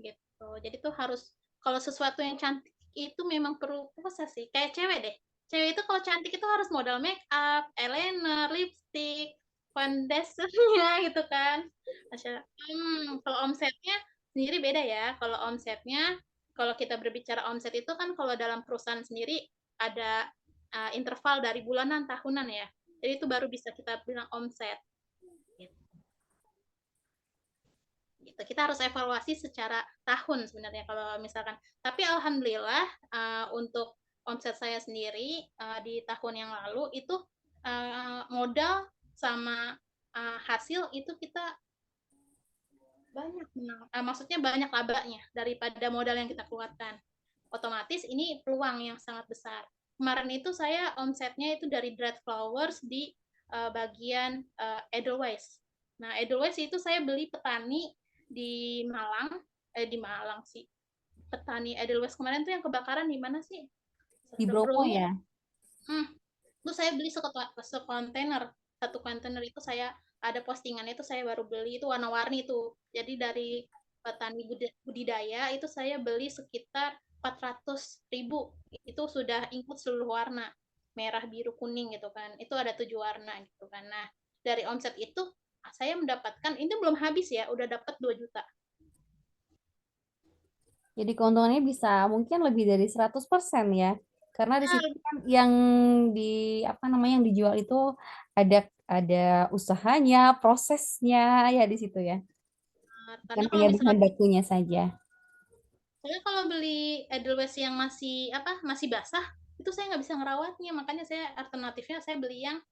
gitu. Jadi tuh harus kalau sesuatu yang cantik itu memang perlu proses sih. Kayak cewek deh. Cewek itu kalau cantik itu harus modal make up, eyeliner, lipstick, foundationnya gitu kan. Masya, kalau omsetnya sendiri beda ya. Kalau omsetnya, kalau kita berbicara omset itu kan kalau dalam perusahaan sendiri ada interval dari bulanan, tahunan ya. Jadi itu baru bisa kita bilang omset. Gitu. Kita harus evaluasi secara tahun sebenarnya kalau misalkan. Tapi alhamdulillah untuk omset saya sendiri di tahun yang lalu itu modal sama hasil itu kita banyak maksudnya banyak labanya daripada modal yang kita keluarkan. Otomatis ini peluang yang sangat besar. kemarin itu saya omsetnya itu dari dried flowers di bagian Edelweiss. Nah, Edelweiss itu saya beli petani di Malang sih. Petani Edelweiss kemarin tuh yang kebakaran di mana sih? Di Bromo Bromo. ya? Itu saya beli sekontainer. Satu kontainer itu saya ada postingannya itu saya baru beli, itu warna-warni itu. Jadi dari petani budidaya itu saya beli sekitar 400.000. Itu sudah include seluruh warna. Merah, biru, kuning gitu kan. Itu ada 7 warna gitu kan. Nah, dari omset itu saya mendapatkan, ini belum habis ya, udah dapat 2 juta. Jadi keuntungannya bisa mungkin lebih dari 100% ya. Karena di Nah, situ kan yang yang dijual itu ada usahanya, prosesnya ya di situ ya. Bukan karena kalau hanya bahan misalkan bakunya saja. saya kalau beli Edelweiss yang masih basah, itu saya nggak bisa ngerawatnya, makanya saya alternatifnya saya beli yang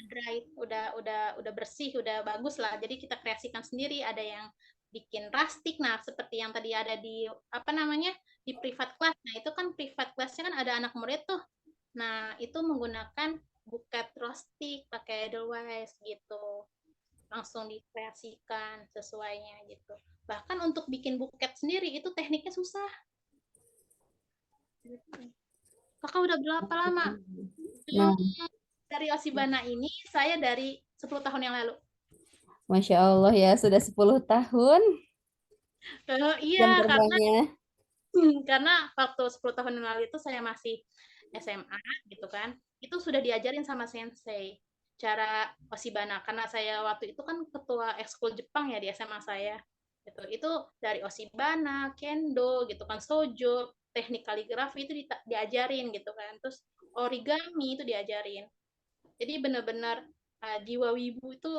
dry, udah bersih, udah bagus lah. Jadi kita kreasikan sendiri, ada yang bikin rustic. Nah, seperti yang tadi ada di di private class. Nah, itu kan private classnya kan ada anak murid tuh. Nah, itu menggunakan buket rustic pakai Edelweiss gitu. Langsung dikreasikan sesuainya gitu. Bahkan untuk bikin buket sendiri itu tekniknya susah. Kakak udah berapa lama? Nah, Dari Osibana ini saya dari 10 tahun yang lalu. Masya Allah ya, sudah 10 tahun jam Iya, terbangnya. karena waktu 10 tahun yang lalu itu saya masih SMA gitu kan. Itu sudah diajarin sama sensei cara Osibana, karena saya waktu itu kan ketua ekskul Jepang ya di SMA saya. Gitu. Itu dari Osibana, Kendo gitu kan, Sojo, teknik kaligrafi itu diajarin gitu kan. Terus origami itu diajarin. Jadi benar-benar jiwa wibu itu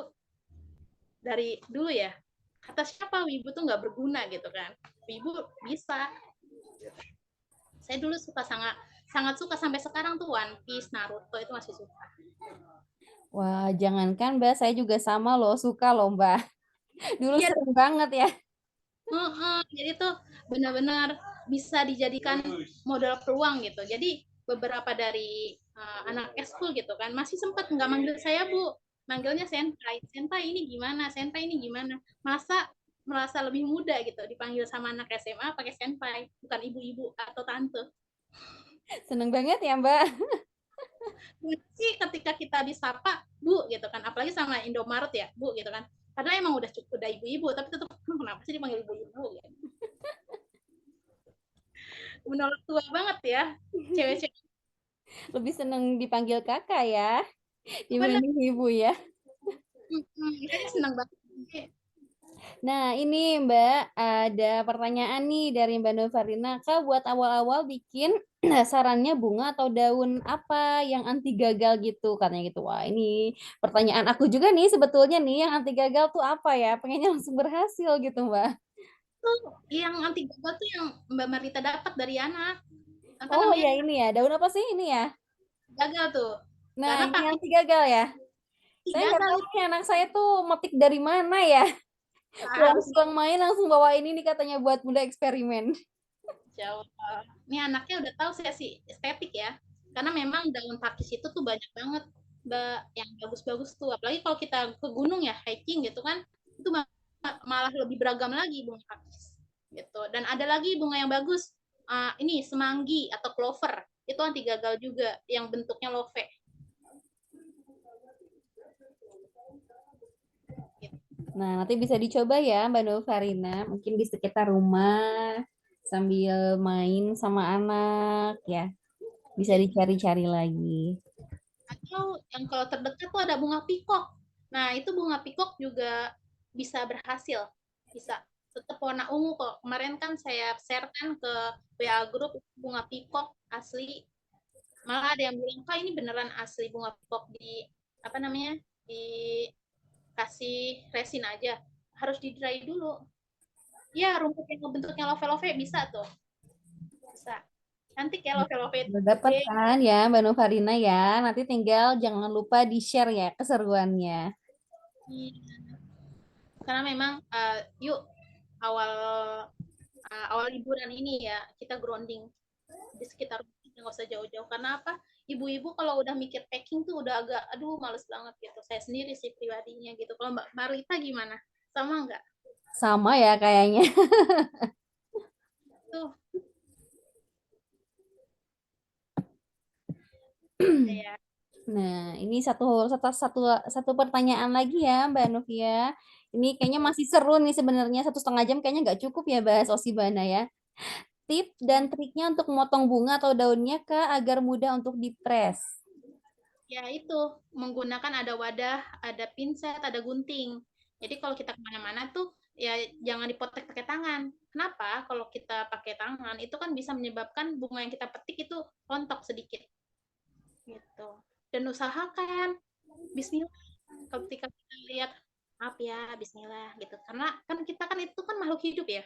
dari dulu ya. Kata siapa wibu tuh nggak berguna gitu kan. Wibu bisa. Saya dulu sangat suka sampai sekarang tuh One Piece, Naruto itu masih suka. Wah, jangankan Mbak, saya juga sama loh, suka loh Mbak. Dulu Iya, sering banget ya. jadi tuh benar-benar bisa dijadikan modal peluang gitu. Jadi beberapa dari anak eskul gitu kan masih sempat nggak manggil saya Bu, manggilnya senpai. Senpai ini gimana? Senpai ini gimana? Masa merasa lebih muda gitu dipanggil sama anak SMA pakai senpai, bukan ibu-ibu atau tante. Seneng banget ya Mbak. Sih ketika kita disapa Bu gitu kan, apalagi sama Indomaret ya Bu gitu kan, padahal emang udah ibu-ibu tapi tetap kenapa sih dipanggil ibu-ibu gitu. Menolak tua banget ya cewek-cewek. Lebih seneng dipanggil kakak ya, Bener. dibanding ibu ya. Makanya senang banget. Nah, ini Mbak, ada pertanyaan nih dari Mbak Novarina. Kak, buat awal-awal bikin sarannya bunga atau daun apa yang anti gagal gitu, katanya gitu. Wah, ini pertanyaan aku juga nih sebetulnya nih, yang anti gagal tuh apa ya? Pengennya langsung berhasil gitu, Mbak. Tuh yang anti gagal tuh yang Mbak Marita dapat dari anak apa Oh namanya ya ini ya, daun apa sih ini ya? gagal tuh, Nah, karena ini pakai anti gagal ya. Saya nggak gagal tahu itu nih anak saya tuh metik dari mana ya. harus Pulang-pulang main langsung bawa ini nih katanya buat bunda eksperimen. jauh. Ini anaknya udah tahu saya sih estetik ya, karena memang daun pakis itu tuh banyak banget Mbak yang bagus-bagus tuh, apalagi kalau kita ke gunung ya hiking gitu kan, itu malah lebih beragam lagi bunga pakis gitu. Dan ada lagi bunga yang bagus, ini semanggi atau clover, itu anti gagal juga yang bentuknya love. Nah, nanti bisa dicoba ya Mbak Novarina, mungkin di sekitar rumah sambil main sama anak ya. Bisa dicari-cari lagi. Atau yang kalau terdekat tuh ada bunga pikok. Nah, itu bunga pikok juga bisa berhasil. Bisa tetap warna ungu kok. Kemarin kan saya share kan ke WA grup bunga pikok asli. Malah ada yang bilang, "Kak, ini beneran asli bunga pikok di apa namanya? Dikasih resin aja. Harus di dry dulu." Ya, rumput yang bentuknya love-love bisa tuh. Bisa. Cantik ya love-love itu. Udah dapat kan ya Mbak Novarina ya. Nanti tinggal jangan lupa di-share ya keseruannya. Karena memang yuk awal awal liburan ini ya kita grounding di sekitar nggak usah jauh-jauh. Karena apa? Ibu-ibu kalau udah mikir packing tuh udah agak, aduh males banget gitu. Saya sendiri sih pribadinya gitu. Kalau Mbak Marita gimana? Sama nggak? Sama ya kayaknya. Tuh, ya. Nah, ini satu pertanyaan lagi ya, Mbak Novia. Ini kayaknya masih seru nih sebenarnya 1,5 jam kayaknya nggak cukup ya bahas Osibana ya. Tip dan triknya untuk memotong bunga atau daunnya Kak agar mudah untuk dipres. Ya itu, menggunakan ada wadah, ada pinset, ada gunting. Jadi kalau kita kemana-mana tuh, ya jangan dipotek pakai tangan. Kenapa? Kalau kita pakai tangan, itu kan bisa menyebabkan bunga yang kita petik itu rontok sedikit. Gitu. Dan usahakan, bismillah, ketika kita lihat, maaf ya, bismillah, gitu. Karena kan kita kan itu kan makhluk hidup ya.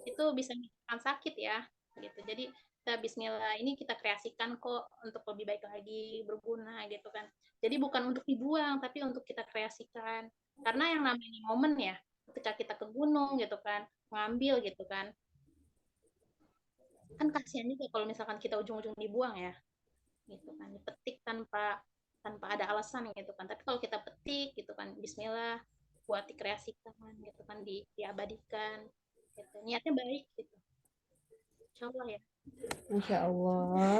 Itu bisa menyebabkan sakit ya. Gitu. Jadi kita bismillah ini kita kreasikan kok untuk lebih baik lagi, berguna gitu kan. Jadi bukan untuk dibuang tapi untuk kita kreasikan. Karena yang namanya momen ya, ketika kita ke gunung gitu kan, ngambil gitu kan kasihan juga kalau misalkan kita ujung-ujung dibuang ya, gitu kan, dipetik tanpa tanpa ada alasan gitu kan. Tapi kalau kita petik gitu kan, Bismillah, buat dikreasikan gitu kan, diabadikan, gitu. Niatnya baik gitu. Insya Allah ya. Masya Allah.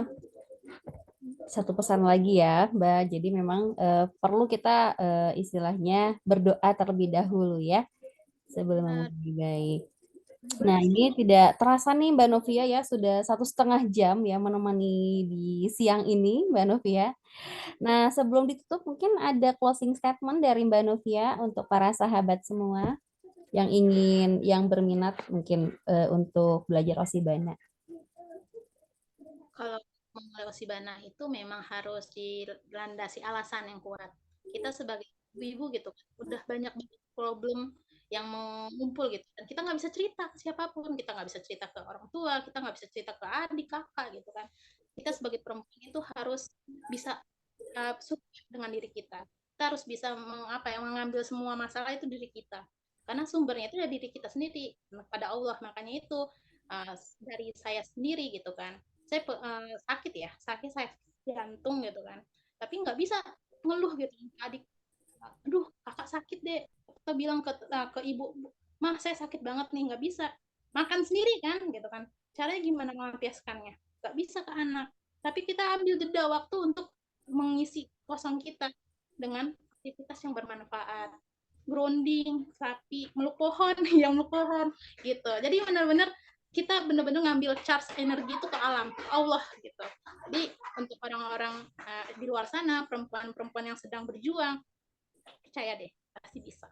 Satu pesan lagi ya, Mbak. Jadi memang perlu kita istilahnya berdoa terlebih dahulu ya sebelum memulai baik. Nah, ini tidak terasa nih Mbak Novia ya, sudah 1,5 jam ya menemani di siang ini Mbak Novia. Nah, sebelum ditutup mungkin ada closing statement dari Mbak Novia untuk para sahabat semua yang berminat mungkin untuk belajar Osibana. Kalau memulai Osibana itu memang harus dilandasi alasan yang kuat. Kita sebagai ibu-ibu gitu udah banyak problem yang mengumpul gitu, dan kita nggak bisa cerita ke siapapun, kita nggak bisa cerita ke orang tua, kita nggak bisa cerita ke adik kakak gitu kan. Kita sebagai perempuan itu harus bisa support dengan diri kita. Kita harus bisa mengambil semua masalah itu diri kita, karena sumbernya itu dari diri kita sendiri pada Allah. Makanya itu dari saya sendiri gitu kan. Saya sakit ya, saya jantung gitu kan, tapi nggak bisa ngeluh gitu ke adik, aduh kakak sakit deh, atau bilang ke ibu, mah saya sakit banget nih, nggak bisa makan sendiri kan gitu kan. Caranya gimana melampiaskannya? Nggak bisa ke anak, tapi kita ambil jeda waktu untuk mengisi kosong kita dengan aktivitas yang bermanfaat, grounding, sapi, meluk pohon, yang meluk pohon gitu. Jadi benar-benar kita benar-benar ngambil charge energi itu ke alam, ke Allah gitu. Jadi untuk orang-orang di luar sana, perempuan-perempuan yang sedang berjuang, percaya deh, pasti bisa.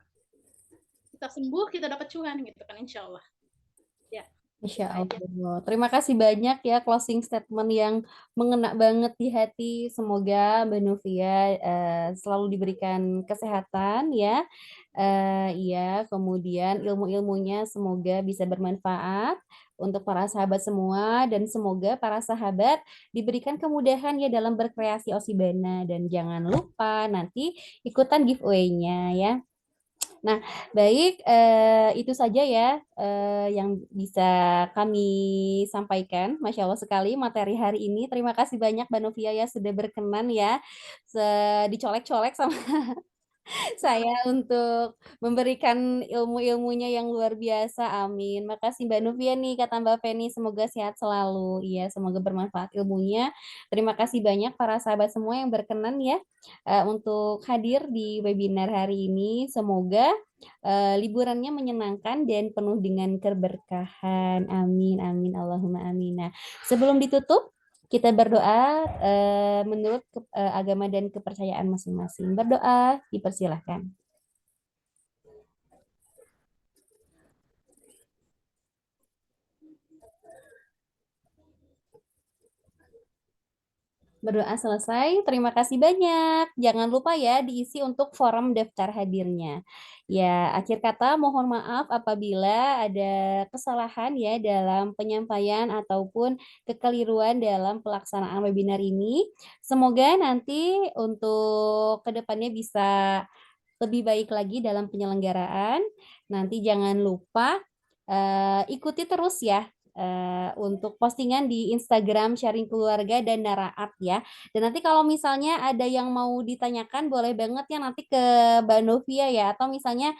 Kita sembuh, kita dapat cuan gitu kan, insya Allah. Ya. Insya Allah. Terima kasih banyak ya closing statement yang mengena banget di hati. Semoga Mbak Novia selalu diberikan kesehatan ya. Iya, kemudian ilmu-ilmunya semoga bisa bermanfaat untuk para sahabat semua dan semoga para sahabat diberikan kemudahan ya dalam berkreasi Osibana dan jangan lupa nanti ikutan giveaway-nya ya. Nah, baik, itu saja ya yang bisa kami sampaikan. Masya Allah sekali materi hari ini. Terima kasih banyak Mbak Novia ya sudah berkenan ya dicolek-colek sama saya untuk memberikan ilmu-ilmunya yang luar biasa. Amin. Makasih Mbak Novia nih, kata Mbak Feni. Semoga sehat selalu. Iya, semoga bermanfaat ilmunya. Terima kasih banyak para sahabat semua yang berkenan ya untuk hadir di webinar hari ini. Semoga liburannya menyenangkan dan penuh dengan keberkahan. Amin, amin, Allahumma amin. Nah, sebelum ditutup, kita berdoa menurut agama dan kepercayaan masing-masing. Berdoa, dipersilahkan. Berdoa selesai, terima kasih banyak. Jangan lupa ya diisi untuk form daftar hadirnya. Ya, akhir kata mohon maaf apabila ada kesalahan ya dalam penyampaian ataupun kekeliruan dalam pelaksanaan webinar ini. Semoga nanti untuk kedepannya bisa lebih baik lagi dalam penyelenggaraan. Nanti jangan lupa ikuti terus ya untuk postingan di Instagram Sharing Keluarga dan Naraat ya. Dan nanti kalau misalnya ada yang mau ditanyakan boleh banget ya nanti ke Mbak Novia ya. Atau misalnya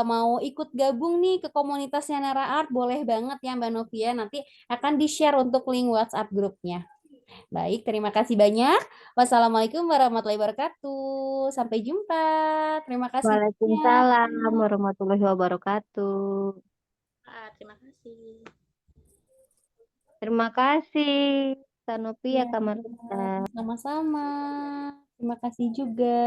mau ikut gabung nih ke komunitasnya Naraat boleh banget ya Mbak Novia. Nanti akan di-share untuk link WhatsApp grupnya. Baik, terima kasih banyak. Wassalamualaikum warahmatullahi wabarakatuh. Sampai jumpa. Terima kasih banyak. Waalaikumsalam warahmatullahi wabarakatuh. Terima kasih. Terima kasih, Sanopi ya Ya, Kak Marita. sama-sama. Terima kasih juga.